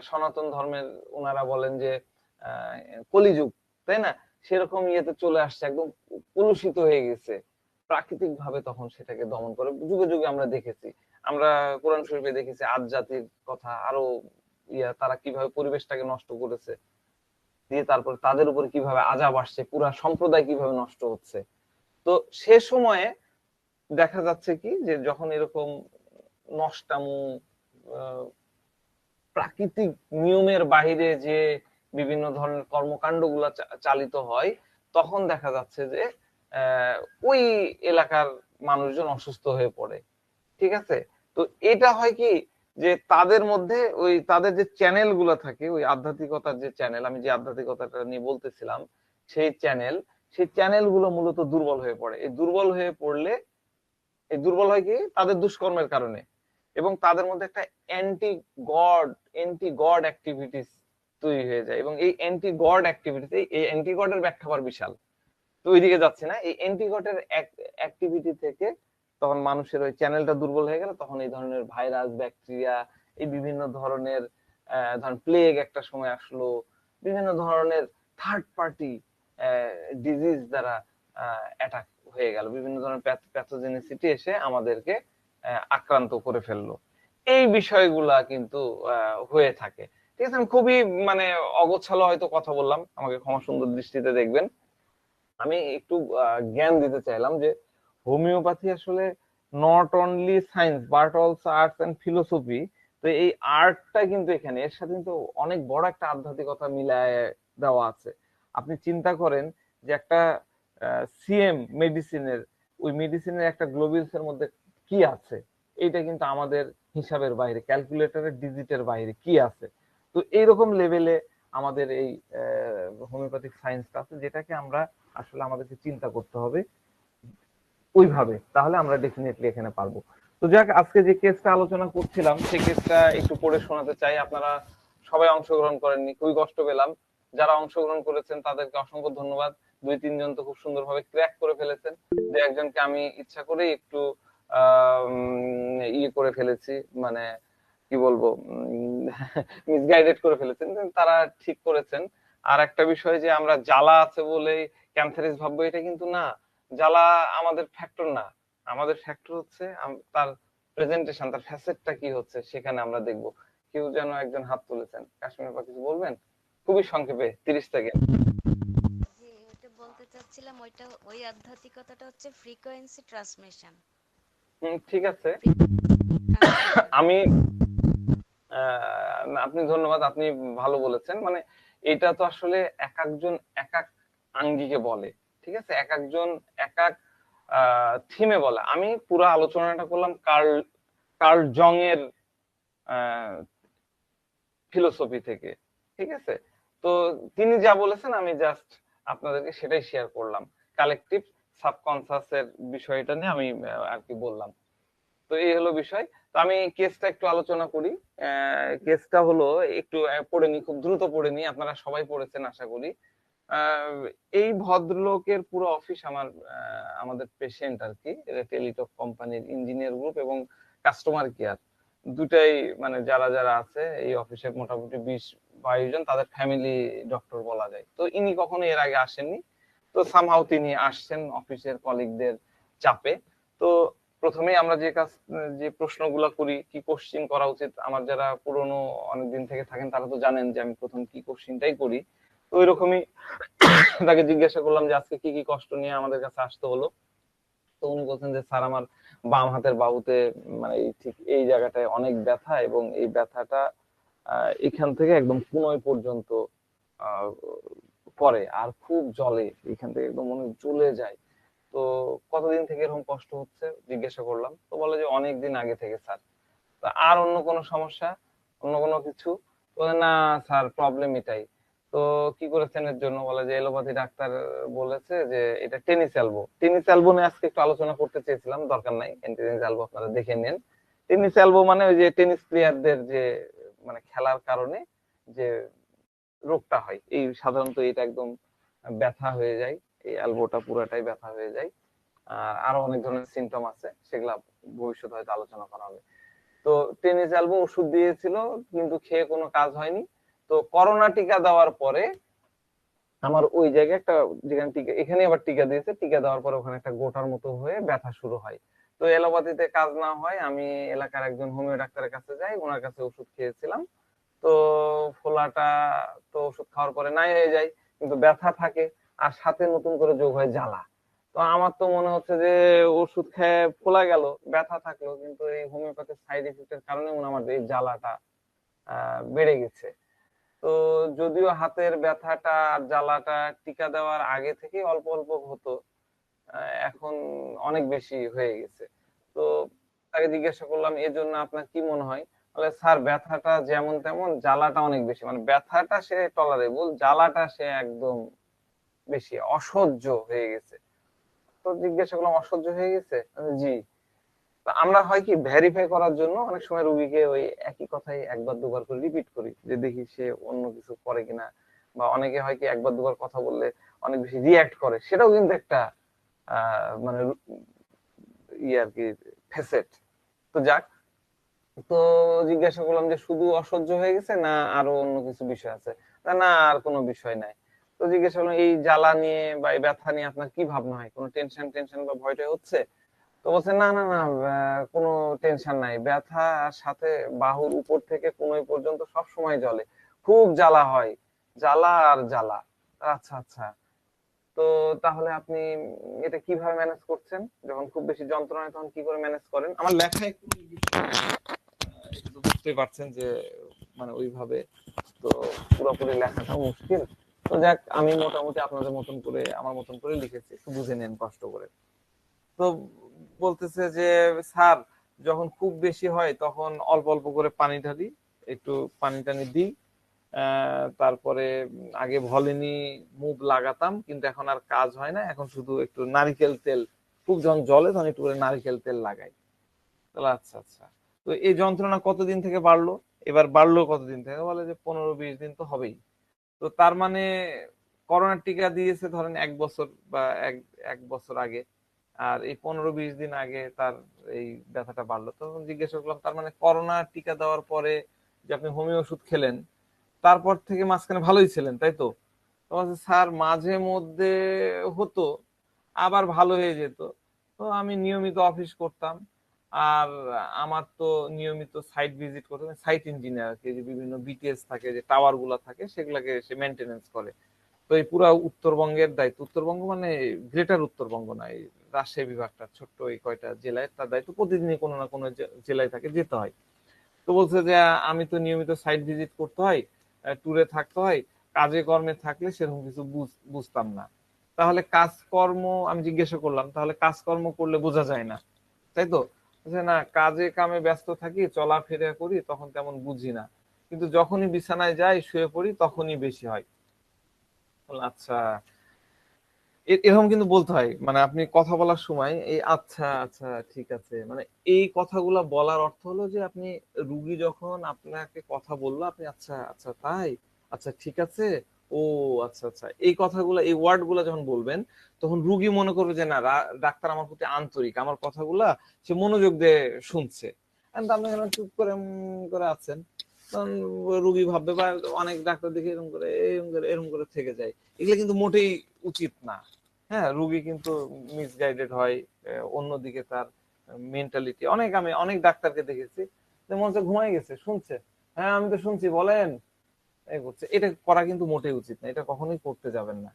সনাতন ধর্মের ওনারা বলেন যে কলিযুগ, তাই না? সেরকম ইয়েতে চলে আসছে, একদম কলুষিত হয়ে গেছে। প্রাকৃতিক ভাবে তখন সেটাকে দমন করে যুগে যুগে আমরা দেখেছি। আমরা কোরআন শরীফে দেখেছি আদ জাতির কথা, আরো তারা কিভাবে পরিবেশটাকে নষ্ট করেছে, দিয়ে তারপরে তাদের উপর কিভাবে আযাব আসছে, পুরা সম্প্রদায় কিভাবে নষ্ট হচ্ছে। তো সে সময়ে দেখা যাচ্ছে কি যে যখন এরকম নষ্টামু, প্রাকৃতিক নিয়মের বাইরে যে বিভিন্ন ধরনের কর্মকাণ্ড গুলা চালিত হয়, তখন দেখা যাচ্ছে যে ওই এলাকার মানুষজন অসুস্থ হয়ে পড়ে। ঠিক আছে? তো এটা হয় কি যে তাদের মধ্যে ওই তাদের যে চ্যানেল গুলা থাকে, ওই আধ্যাত্মিকতার যে চ্যানেল, আমি যে আধ্যাত্মিকতাটা নিয়ে বলতেছিলাম, সেই চ্যানেল গুলো মূলত দুর্বল হয়ে পড়ে। এই দুর্বল হয়ে পড়লে, এই দুর্বল হয় কি তাদের দুষ্কর্মের কারণে, এবং তাদের মধ্যে একটা অ্যান্টি গড অ্যাক্টিভিটিস তৈরি হয়ে যায়। এবং এই অ্যান্টি গড অ্যাক্টিভিটিস, এই অ্যান্টি গডের ব্যাখ্যা আবার বিশাল, তো ওইদিকে যাচ্ছে না। এই অ্যান্টি গডের অ্যাক্টিভিটি থেকে তখন মানুষের ওই চ্যানেলটা দুর্বল হয়ে গেল, তখন এই ধরনের ভাইরাস, ব্যাকটেরিয়া, এই বিভিন্ন ধরনের ধরেন প্লেগ একটা সময় আসলো, বিভিন্ন ধরনের থার্ড পার্টি ডিজিজ দ্বারা অ্যাটাক হয়ে গেল, বিভিন্ন ধরনের প্যাথোজেনিসিটি এসে আমাদেরকে আক্রান্ত করে ফেললো। এই বিষয়গুলা কিন্তু হয়ে থাকে। ঠিক আছে, আমি খুবই মানে অগোছালো হয়তো কথা বললাম, আমাকে ক্ষমা সুন্দর দৃষ্টিতে দেখবেন। আমি একটু জ্ঞান দিতে চাইলাম যে হোমিওপ্যাথি আসলে not only science but also arts and philosophy. তো এই আর্টটা কিন্তু এখানে এর সাথে কিন্তু অনেক বড় একটা আধ্যাত্মিকতা মিলায় দেওয়া আছে। আপনি চিন্তা করেন যে একটা সিএম মেডিসিনের, ওই মেডিসিনের একটা গ্লোবিলস এর মধ্যে কি আছে, এইটা কিন্তু আমাদের হিসাবের বাইরে, ক্যালকুলেটরের ডিজিটের বাইরে কি আছে। তো এইরকম লেভেলে আমাদের এই হোমিওপ্যাথিক সায়েন্সটা আছে, যেটাকে আমরা আসলে আমাদেরকে চিন্তা করতে হবে ওইভাবে, তাহলে আমরা ডেফিনেটলি এখানে পারবো। তো যাক, আজকে যে কেসটা আলোচনা করছিলাম সেই কেসটা একটু পড়ে শোনাতে চাই। আপনারা সবাই অংশগ্রহণ করেননি, খুবই কষ্ট পেলাম। যারা অংশগ্রহণ করেছেন তাদেরকে অসংখ্য ধন্যবাদ। 2-3 জন তো খুব সুন্দরভাবে ক্র্যাক করে ফেলেছেন। দু একজনকে আমি ইচ্ছা করেই একটু ইয়ে করে ফেলেছি, মানে কি বলবো, মিসগাইডেড করে ফেলেছেন, তারা ঠিক করেছেন। আর একটা বিষয় যে আমরা জ্বালা আছে বলেই ক্যান্সারিস ভাববো, এটা কিন্তু না। জ্বালা আমাদের ফ্যাক্টর না, আমাদের ফ্যাক্টর হচ্ছে তার প্রেজেন্টেশন, তার ফ্যাসেটটা কি হচ্ছে, সেখানে আমরা দেখব। কেউ যেন একজন হাত তুলেছেন, কাশ্মীর বা কিছু বলবেন? খুবই সংক্ষেপে 30 সেকেন্ড। জি, ওইটা বলতে চাচ্ছিলাম, ওই আধ্যাত্মিকতাটা হচ্ছে ফ্রিকোয়েন্সি ট্রান্সমিশন। ঠিক আছে। আমি আপনি ধন্যবাদ, আপনি ভালো বলেছেন। মানে এটা তো আসলে এক একজন এক এক আঙ্গিকে বলে, ঠিক আছে, এক একজন এক এক থিমে বলে। আমি পুরো আলোচনাটা করলাম কার্ল কার্ল জং এর ফিলোসফি থেকে, ঠিক আছে। তো তিনি যা বলেছেন আমি জাস্ট আপনাদেরকে সেটাই শেয়ার করলাম, কালেকটিভ সাবকনসিয়াস এর বিষয়টা নিয়ে আমি আর কি বললাম। তো এই হলো বিষয়। তো আমি কেসটা একটু আলোচনা করি। কেসটা হলো, একটু পড়ে নি, খুব দ্রুত পড়ে নি, আপনারা সবাই পড়েছেন আশা করি। এই ভদ্রলোকের পুরো অফিস আমাদের পেশেন্ট আর কি, টেলিটক কোম্পানির ইঞ্জিনিয়ার গ্রুপ এবং কাস্টমার কেয়ার দুটাই, মানে যারা যারা আছে এই অফিসে মোটামুটি 20-22 জন, তাদের ফ্যামিলি ডক্টর বলা যায়। তো ইনি কখনো এর আগে আসেননি, তো সামহাউ তিনি আসছেন অফিসের কলিগদের চাপে। তো প্রথমেই আমরা যে প্রশ্নগুলো করি, কি কোশ্চিন করা উচিত, আমার যারা পুরনো অনেকদিন থেকে থাকেন তারা তো জানেন যে আমি প্রথম কি কোশ্চিনটাই করি। তো ওই রকমই তাকে জিজ্ঞাসা করলাম যে আজকে কি কি কষ্ট নিয়ে আমাদের কাছে আসতে হলো। তো উনি বলছেন যে স্যার, আমার বাম হাতের বাহুতে মানে ঠিক এই জায়গাটায় অনেক ব্যথা, এবং এই ব্যথাটা এখান থেকে একদম কোনয় পর্যন্ত আহ, করে, আর খুব জ্বলে, এখান থেকে একদম মনে হয় জ্বলে যায়। তো কতদিন থেকে এরকম কষ্ট হচ্ছে জিজ্ঞাসা করলাম। তো বলে যে অনেক দিন আগে থেকে স্যার। তো আর অন্য কোনো সমস্যা, অন্য কোনো কিছু? বলে না স্যার, প্রবলেম এটাই। তো কি করেছেন এর জন্য? বলে যে এলোপ্যাথি ডাক্তার বলেছে যে এটা টেনিস এলবো। টেনিস এলবো নিয়ে আজকে একটু আলোচনা করতে চেয়েছিলাম, দরকার নাই, টেনিস এলবো আপনারা দেখে নেন। টেনিস এলবো মানে ওই যে টেনিস প্লেয়ারদের যে মানে খেলার কারণে যে রোগটা হয়, এই সাধারণত এটা একদম ব্যথা হয়ে যায়, এই এলবোটা পুরাটাই ব্যথা হয়ে যায়। আর আরো অনেক ধরনের সিমটম আছে, সেগুলা ভবিষ্যতে হয়তো আলোচনা করা হবে। তো টেনিস এলবো ওষুধ দিয়েছিল, কিন্তু খেয়ে কোনো কাজ হয়নি। তো করোনা টিকা দেওয়ার পরে আমার ওই জায়গায় একটা, যেখানে টিকা, এখানে আবার টিকা দিয়েছে, টিকা দেওয়ার পরে ওখানে একটা গোটার মতো হয়ে ব্যথা শুরু হয়। তো এলোপ্যাথিতে কাজ না হয়, আমি এলাকার একজন হোমিও ডাক্তারের কাছে যাই, ওনার কাছে ওষুধ খেয়েছিলাম। তো ফোলাটা তো ওষুধ খাওয়ার পরে নাই হয়ে যায়, কিন্তু ব্যথা থাকে, আর সাথে নতুন করে যোগ হয় জ্বালা। তো আমার তো মনে হচ্ছে যে ওষুধ খেয়ে ফোলা গেল, ব্যথা থাকলো, কিন্তু এই হোমিওপ্যাথির সাইড এফেক্টের কারণে মনে হয় আমার এই জ্বালাটা বেড়ে গেছে। তো যদিও হাতের ব্যথাটা আর জ্বালাটা টিকা দেওয়ার আগে থেকে অল্প অল্প হতো, এখন অনেক বেশি হয়ে গেছে। তো তাকে জিজ্ঞাসা করলাম, এজন্য আপনার কি মনে হয়? বলে, স্যার ব্যথাটা যেমন তেমন, জ্বালাটা অনেক বেশি, মানে ব্যথাটা সে টলারেবল, জ্বালাটা সে একদম বেশি অসহ্য হয়ে গেছে। তো জিজ্ঞাসা করলাম, অসহ্য হয়ে গেছে? জি। তো আমরা হয় কি, ভেরিফাই করার জন্য অনেক সময় রোগীকে ওই একই কথাই একবার দুবার করে রিপিট করি, যে দেখি সে অন্য কিছু করে কিনা। বা অনেকে হয় কি, একবার দুবার কথা বললে অনেক বেশি রিয়াক্ট করে, সেটাও কিন্তু একটা মানে আর কি ফেসেট। তো যাক, তো জিজ্ঞাসা করলাম যে শুধু অসহ্য হয়ে গেছে না আরো অন্য কিছু বিষয় আছে? না, আর কোনো বিষয় নাই। তো জিজ্ঞাসা করলাম, এই জ্বালা নিয়ে বা এই ব্যথা নিয়ে আপনার কি ভাবনা হয়, কোনো টেনশন টেনশন বা ভয়টা হচ্ছে? তো বলছে, না না না, কোনো টেনশন নাই, ব্যথার সাথে বাহুর উপর থেকে কোনই পর্যন্ত সব সময় জ্বলে, খুব জ্বালা হয়, জ্বালা আর জ্বালা। আচ্ছা আচ্ছা। তো তাহলে আপনি এটা কিভাবে ম্যানেজ করছেন, যখন খুব বেশি যন্ত্রণা হয় তখন কি করে ম্যানেজ করেন? আমার লেখায় একটু একটু বুঝতেই পারছেন যে মানে ওইভাবে তো পুরোপুরি লেখাটা মুশকিল। তো যাক, আমি মোটামুটি আপনাদের মতন করে, আমার মতন করে লিখেছি, একটু বুঝে নেন কষ্ট করে। তো বলতেছে যে, স্যার যখন খুব বেশি হয় তখন অল্প অল্প করে পানি ঢালি, একটু পানি টানি দিই। তারপরে আগে ভলিনি মুভ লাগাতাম, কিন্তু এখন আর কাজ হয় না, এখন শুধু একটু নারিকেল তেল, খুব যখন জলে তখন একটু করে নারিকেল তেল লাগাই। তাহলে আচ্ছা আচ্ছা। তো এই যন্ত্রণা কতদিন থেকে বাড়লো? এবার বাড়লো কতদিন থেকে? বলে যে 15-20 দিন তো হবেই। তো তার মানে করোনার টিকা দিয়েছে ধরেন 1 বছর বা এক এক বছর আগে, আর এই 15-20 দিন আগে তার এই ব্যথাটা বাড়লো। তখন জিজ্ঞাসা করলাম, তার মানে করোনা টিকা দেওয়ার পরে যে আপনি হোমিও ওষুধ খেলেন, তারপর থেকে মাঝখানে ভালোই ছিলেন, তাই তো? তো বলছে, স্যার মাঝে মধ্যে হতো, আবার ভালো হয়ে যেত। তো আমি নিয়মিত অফিস করতাম, আর আমার তো নিয়মিত সাইট ভিজিট করতাম, সাইট ইঞ্জিনিয়ার আর কি, যে বিভিন্ন বিটিএস থাকে, যে টাওয়ার গুলা থাকে, সেগুলাকে সে মেনটেনেন্স করে। তো এই পুরা উত্তরবঙ্গের দায়িত্ব, উত্তরবঙ্গ মানে গ্রেটার উত্তরবঙ্গ না, এই রাজশাহী বিভাগটা ছোট্ট এই কয়টা জেলায়, তার দায়িত্ব প্রতিদিনই কোনো না কোনো জেলায় থাকে, যেতে হয়। তো বলছে যে আমি তো নিয়মিত সাইট ভিজিট করতে হয়, ট্যুরে থাকতে হয়, কাজে কর্মে থাকলে সেরকম কিছু বুঝতাম না। তাহলে কাজকর্ম, আমি জিজ্ঞাসা করলাম, তাহলে কাজকর্ম করলে বোঝা যায় না, তাই তো? বলছে, না, কাজে কামে ব্যস্ত থাকি, চলাফেরা করি, তখন তেমন বুঝি না, কিন্তু যখনই বিছানায় যাই, শুয়ে পড়ি, তখনই বেশি হয়। বললাম, আচ্ছা। এরকম কিন্তু বলতে হয়, মানে আপনি কথা বলার সময় এই আচ্ছা আচ্ছা ঠিক আছে, মানে এই কথাগুলা বলার অর্থ হলো যে আপনি, রুগী যখন আপনাকে কথা বললো, আপনি আচ্ছা আচ্ছা তাই, আচ্ছা ঠিক আছে, ও আচ্ছা আচ্ছা, এই কথাগুলা, এই ওয়ার্ড গুলা যখন বলবেন, তখন রুগী মনে করবে যে না, ডাক্তার আমার প্রতি আন্তরিক, আমার কথাগুলা সে মনোযোগ দিয়ে শুনছে। And আপনি যখন চুপ করে করে আছেন, তখন রুগী ভাববে, বা অনেক ডাক্তার দেখে এরকম করে এরকম করে এরকম করে থেকে যায়। এগুলো কিন্তু মোটেই উচিত না। হ্যাঁ, রুগী কিন্তু মিসগাইডেড হয়, অন্যদিকে তার মেন্টালিটি, আমি অনেক ডাক্তারকে দেখেছি যে মনে হচ্ছে ঘুমাই গেছে, শুনছে, হ্যাঁ আমি তো শুনছি, বলেন, এই করছে। এটা করা কিন্তু মোটেই উচিত না, এটা কখনোই করতে যাবেন না।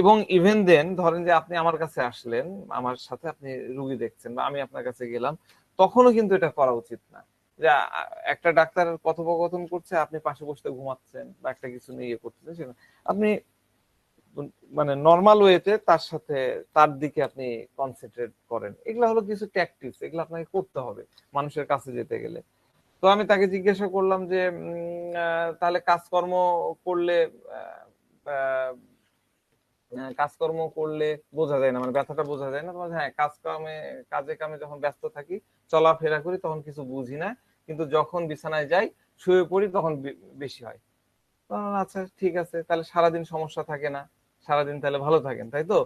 এবং ইভেন দেন, ধরেন যে আপনি আমার কাছে আসলেন, আমার সাথে আপনি রুগী দেখছেন, বা আমি আপনার কাছে গেলাম, তখনও কিন্তু এটা করা উচিত না, যে একটা ডাক্তার কথোপকথন করছে, আপনি পাশে বসে ঘুমাচ্ছেন বা একটা কিছু নিয়ে ইয়ে করতেছেন, সেটা আপনি মানে নর্মাল ওয়েতে তার সাথে, তার দিকে আপনি কনসেন্ট্রেট করেন। এগুলো হলো কিছু ট্যাকটিক্স, এগুলো আপনাকে করতে হবে মানুষের কাছে যেতে গেলে। তো আমি তাকে জিজ্ঞাসা করলাম যে তাহলে কাজকর্ম করলে, আহ, আহ, কাজকর্ম করলে বোঝা যায় না, মানে ব্যথাটা বোঝা যায় না? তোমার, হ্যাঁ, কাজে কামে যখন ব্যস্ত থাকি, চলাফেরা করি, তখন কিছু বুঝি না, কিন্তু যখন বিছানায় যাই, শুয়ে পড়ি, তখন বেশি হয়। আচ্ছা ঠিক আছে, তাহলে সারাদিন সমস্যা থাকে না? সারাদিন তাহলে ভালো থাকেন, তাই তো?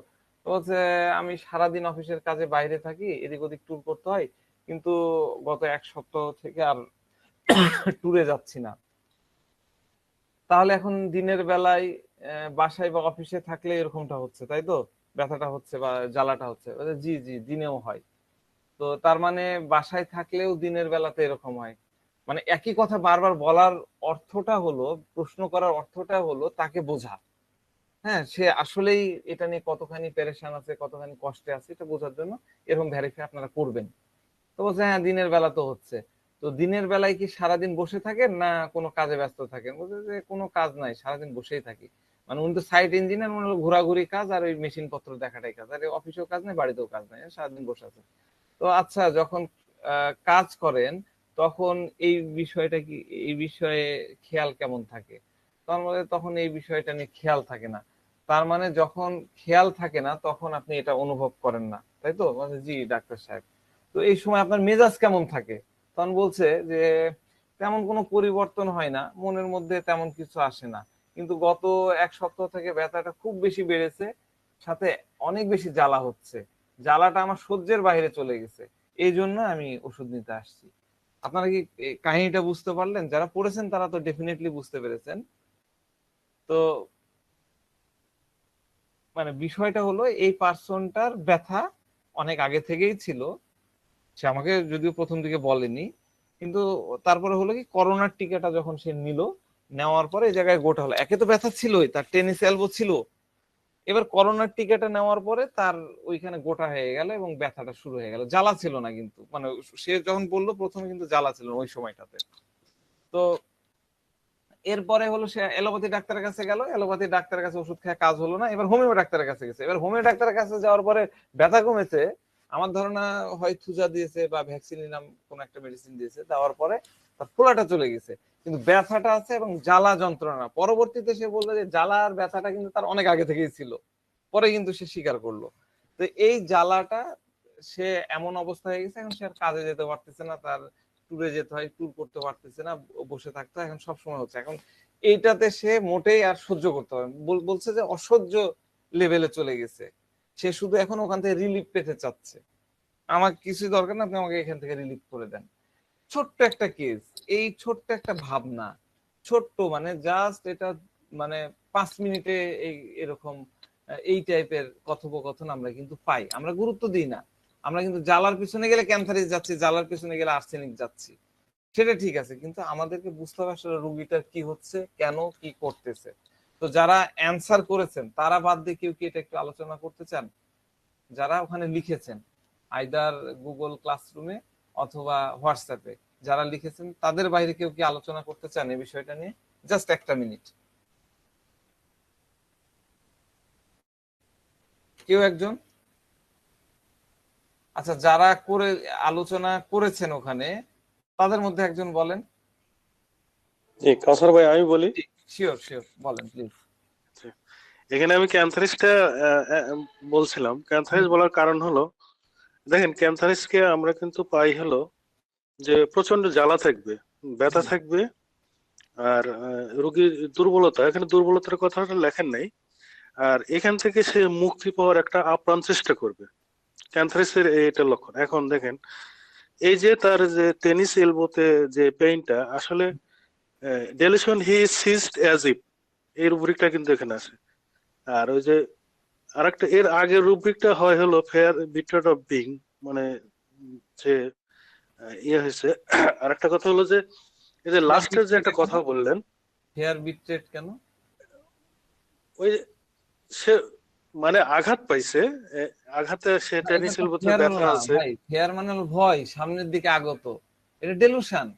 তো হচ্ছে আমি সারাদিন অফিসের কাজে বাইরে থাকি, এদিক ওদিক ট্যুর করতে হয়, কিন্তু গত 1 সপ্তাহ থেকে আর ট্যুরে যাচ্ছি না। তাহলে এখন দিনের বেলায় বাসায় বা অফিসে থাকলে এরকমটা হচ্ছে, তাই তো? ব্যথাটা হচ্ছে বা জ্বালাটা হচ্ছে। বলে, জি জি, দিনেও হয়। তো তার মানে বাসায় থাকলেও দিনের বেলাতে এরকম হয়। মানে একই কথা বারবার বলার অর্থটা হলো, প্রশ্ন করার অর্থটা হলো তাকে বোঝা। হ্যাঁ, সে আসলেই এটা নিয়ে কতখানি পেরেশান আছে, কতখানি কষ্টে আছে, এটা বোঝার জন্য এরকম ভেরিফাই আপনারা করবেন। তো বলছে হ্যাঁ দিনের বেলা তো হচ্ছে। তো দিনের বেলায় কি সারাদিন বসে থাকেন না কোনো কাজে ব্যস্ত থাকেন? বলছে যে কোনো কাজ নাই, সারাদিন বসেই থাকি। মানে উনি তো সাইট ইঞ্জিনিয়ার, মনে হলো ঘোরাঘুরি কাজ আর ওই মেশিন পত্র দেখাটাই কাজ, আর অফিসেও কাজ নেই, বাড়িতেও কাজ নাই, সারাদিন বসে আছে। তো আচ্ছা, যখন কাজ করেন তখন এই বিষয়টা কি, এই বিষয়ে খেয়াল কেমন থাকে? তার মানে তখন এই বিষয়টা নিয়ে খেয়াল থাকে না। তার মানে যখন খেয়াল থাকে না তখন আপনি এটা অনুভব করেন না, তাই তো? মানে জি ডাক্তার সাহেব। তো এই সময় আপনার মেজাজ কেমন থাকে? তখন বলছে যে তেমন কোনো পরিবর্তন হয় না, মনের মধ্যে তেমন কিছু আসে না, কিন্তু গত 1 সপ্তাহ থেকে ব্যথাটা খুব বেশি বেড়েছে, সাথে অনেক বেশি জ্বালা হচ্ছে, জ্বালাটা আমার সহ্যের বাইরে চলে গেছে, এই জন্য আমি ওষুধ নিতে আসছি। আপনারা কি এই কাহিনীটা বুঝতে পারলেন? যারা পড়েছেন তারা তো ডেফিনেটলি বুঝতে পেরেছেন। তো মানে বিষয়টা হলো এই পার্সনটার ব্যথা অনেক আগে থেকেই ছিল, সে আমাকে যদিও প্রথম দিকে বলেনি, কিন্তু তারপরে হলো কি, করোনার টিকাটা যখন সে নিল, নেওয়ার পরে এই জায়গায় গোটা হলো, একে তো ব্যথা ছিলই, তার টেনিস এলবো ছিল, এবার করোনার টিকাটা নেওয়ার পরে তার ওইখানে গোটা হয়ে গেল এবং ব্যথাটা শুরু হয়ে গেল। জ্বালা ছিল না কিন্তু, মানে সে যখন বললো প্রথমে কিন্তু জ্বালা ছিল না ওই সময়টাতে। তো এরপরে হলো সে এলোপ্যাথি ডাক্তারের কাছে গেল, এলোপ্যাথি ডাক্তারের কাছে ওষুধ খেয়ে কাজ হলো না, এবার হোমিও ডাক্তারের কাছে গেছে। এবার হোমিও ডাক্তারের কাছে যাওয়ার পরে ব্যথা কমেছে, আমার ধারণা হয় থুজা দিয়েছে বা ভ্যাকসিন নাম কোন একটা মেডিসিন দিয়েছে, দেওয়ার পরে তার ফোলাটা চলে গেছে, কিন্তু ব্যথাটা আছে এবং জ্বালা যন্ত্রণা। পরবর্তীতে সে বললো যে জ্বালা আর ব্যথাটা কিন্তু তার অনেক আগে থেকেই ছিল, পরে কিন্তু সে স্বীকার করলো। তো এই জ্বালাটা, সে এমন অবস্থা হয়ে গেছে এখন সে আর কাজে যেতে পারতেছে না, তার ট্যুরে যেতে হয়, ট্যুর করতে পারতেছে না, বসে থাকতে হয়, এখন সব সময় হচ্ছে। এখন এইটাতে সে মোটেই আর সহ্য করতে পারে, বলছে যে অসহ্য লেভেলে চলে গেছে, সে শুধু এখন ওখান থেকে রিলিফ পেতে চাচ্ছে। আমার কিছু দরকার না, আপনি আমাকে এখান থেকে রিলিফ করে দেন। ছোট্ট একটা কেস, এই ছোট্ট একটা ভাবনা, ছোট্ট মানে জাস্ট এটা, মানে 5 মিনিটে এই এরকম এই টাইপের কথোপকথন আমরা কিন্তু পাই, আমরা গুরুত্ব দিই না। আমরা কিন্তু জ্বালার পিছনে গেলে ক্যান্সারিস যাচ্ছি, জ্বালার পিছনে গেলে আর্সেনিক যাচ্ছি, সেটা ঠিক আছে, কিন্তু আমাদেরকে বুঝতে হবে আসলে রোগীটার কি হচ্ছে, কেন কি করতেছে। তো যারা অ্যান্সার করেছেন তারা বাদ দিয়ে কেউ কি এটা একটু আলোচনা করতে চান? যারা ওখানে লিখেছেন, আইদার গুগল ক্লাসরুমে অথবা হোয়াটসঅ্যাপে যারা লিখেছেন, তাদের বাইরে কেউ কি আলোচনা করতে চান এই বিষয়টা নিয়ে? জাস্ট একটা মিনিট, কেউ একজন? আচ্ছা, যারা করে আলোচনা করেছেন ওখানে, তাদের মধ্যে একজন বলেন। জি কাউসার ভাই, আমি বলি। শিওর শিওর, বলেন প্লিজ। এখানে আমি ক্যান্সারিসটা বলছিলাম। ক্যান্সারিস বলার কারণ হলো, দেখেন ক্যান্সারিসকে আমরা কিন্তু পাই হলো যে প্রচন্ড জ্বালা থাকবে, ব্যথা থাকবে, আর রোগীর দুর্বলতা, এখানে দুর্বলতার কথাটা লেখেন নাই। আর এখান থেকে সে মুক্তি পাওয়ার একটা আপ্রাণ চেষ্টা করবে, ক্যান্সারিসের এটা লক্ষণ। এখন দেখেন, এই যে তার যে টেনিস এলবোতে যে পেইনটা, আসলে ডেলিশন হি সিজড অ্যাজ ইফ, এই রুব্রিকটা কিন্তু এখানে আছে। আর ওই যে আরেকটা এর আগের রুব্রিকটা হয় হলো ফেয়ার বিট্রেট অফ বিং, মানে যে ইয়ে হয়েছে। আরেকটা কথা হলো যে এই যে লাস্টের যে একটা কথা বললেন, হেয়ার বিট্রেট কেন? ওই সে মানে আঘাত পাইছে, আঘাতে সে টেনিস এলবোতে ব্যথা আছে। ভাই ফেয়ার মানে হলো ভয়, সামনের দিকে আগত, এটা ডেলুশন,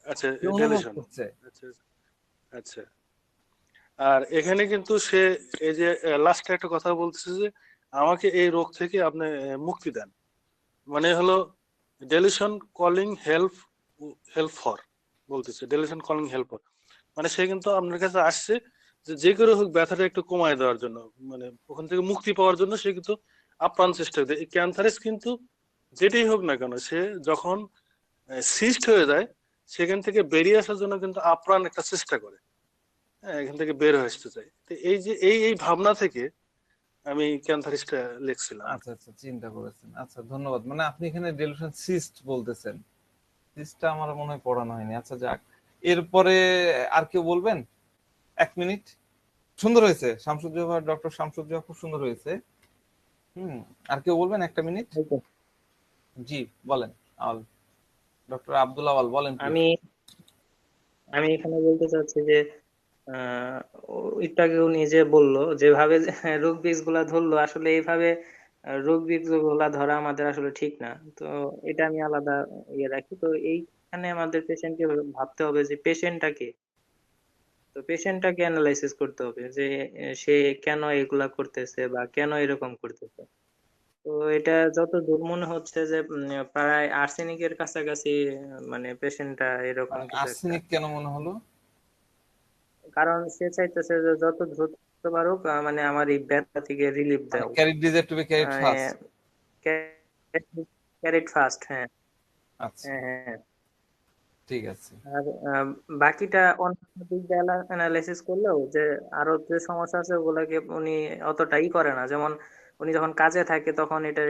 আচ্ছা, অনুভব ডেলিশন। করছে। আচ্ছা আচ্ছা। আর এখানে কিন্তু সে এই যে লাস্টে একটা কথা বলতেছে যে আমাকে এই রোগ থেকে আপনি মুক্তি দেন, মানে হলো ডেলিশন কলিং হেল্প, হেল্প ফর বলতেছে, ডেলিশন কলিং হেল্প ফর, মানে সে কিন্তু আপনার কাছে আসছে যে যে করে হোক ব্যথাটা একটু কমায় দেওয়ার জন্য, মানে ওখান থেকে মুক্তি পাওয়ার জন্য সে কিন্তু আপ্রাণ চেষ্টা করে। এই ক্যান্সারিস কিন্তু যেটাই হোক না কেন, সে যখন সিস্ট হয়ে যায় সেখান থেকে বেরিয়ে আসার জন্য কিন্তু আপ্রাণ একটা চেষ্টা করে। এখান থেকে বের হয়ে আসতে চাই। তো এই যে এই ভাবনা থেকে আমি ক্যান্থারিসটা লিখছিলাম। আচ্ছা আচ্ছা, চিন্তা করেছেন। আচ্ছা, ধন্যবাদ। মানে আপনি এখানে ডেলুশন সিস্ট বলতেছেন, সিস্টটা আমার মনে হয় পড়ানো হয়নি। আচ্ছা যাক, এরপরে আর কেউ বলবেন? 1 মিনিট। সুন্দর হয়েছে শামসুজ্জোহা, ডক্টর শামসুজ্জোহা, খুব সুন্দর হয়েছে। আর কেউ বলবেন? 1 মিনিট। জি, বলেন। আওয়াল, ডক্টর আব্দুল আওয়াল বলেন প্লিজ। আমি আমি এখানে বলতে চাচ্ছি যে আহ একটু আগে উনি যে বললো যেভাবে যে রোগ বীজ গুলা ধরলো, আসলে এইভাবে রোগ বীজ গুলা ধরা আমাদের আসলে ঠিক না। তো এটা আমি আলাদা ইয়ে রাখি। তো এইখানে আমাদের পেশেন্টকে ভাবতে হবে যে পেশেন্টটাকে, তো পেশেন্টটাকে অ্যানালাইসিস করতে হবে যে সে কেন এগুলা করতেছে বা কেন এরকম করতেছে। তো এটা যত দূর মনে হচ্ছে যে প্রায় আর্সেনিকের কাছাকাছি, মানে পেশেন্টটা এরকম মানে কিছু একটা। আর্সেনিক কেন মনে হলো? কারণ সে চাইতেছে যে যত দ্রুত পারুক মানে আমার এই ব্যথা থেকে রিলিফ মানে দাও। Carried desire to be carried fast. Carried fast, হ্যাঁ। আচ্ছা, হ্যাঁ, হ্যাঁ। ঠিক আছে। আর বাকিটা অন্যান্য দিক দিয়ে অ্যানালাইসিস করলেও যে আরো যে সমস্যা আছে ওগুলাকে উনি অতটাই করে না। যেমন উনি যখন কাজে থাকে তখন এটা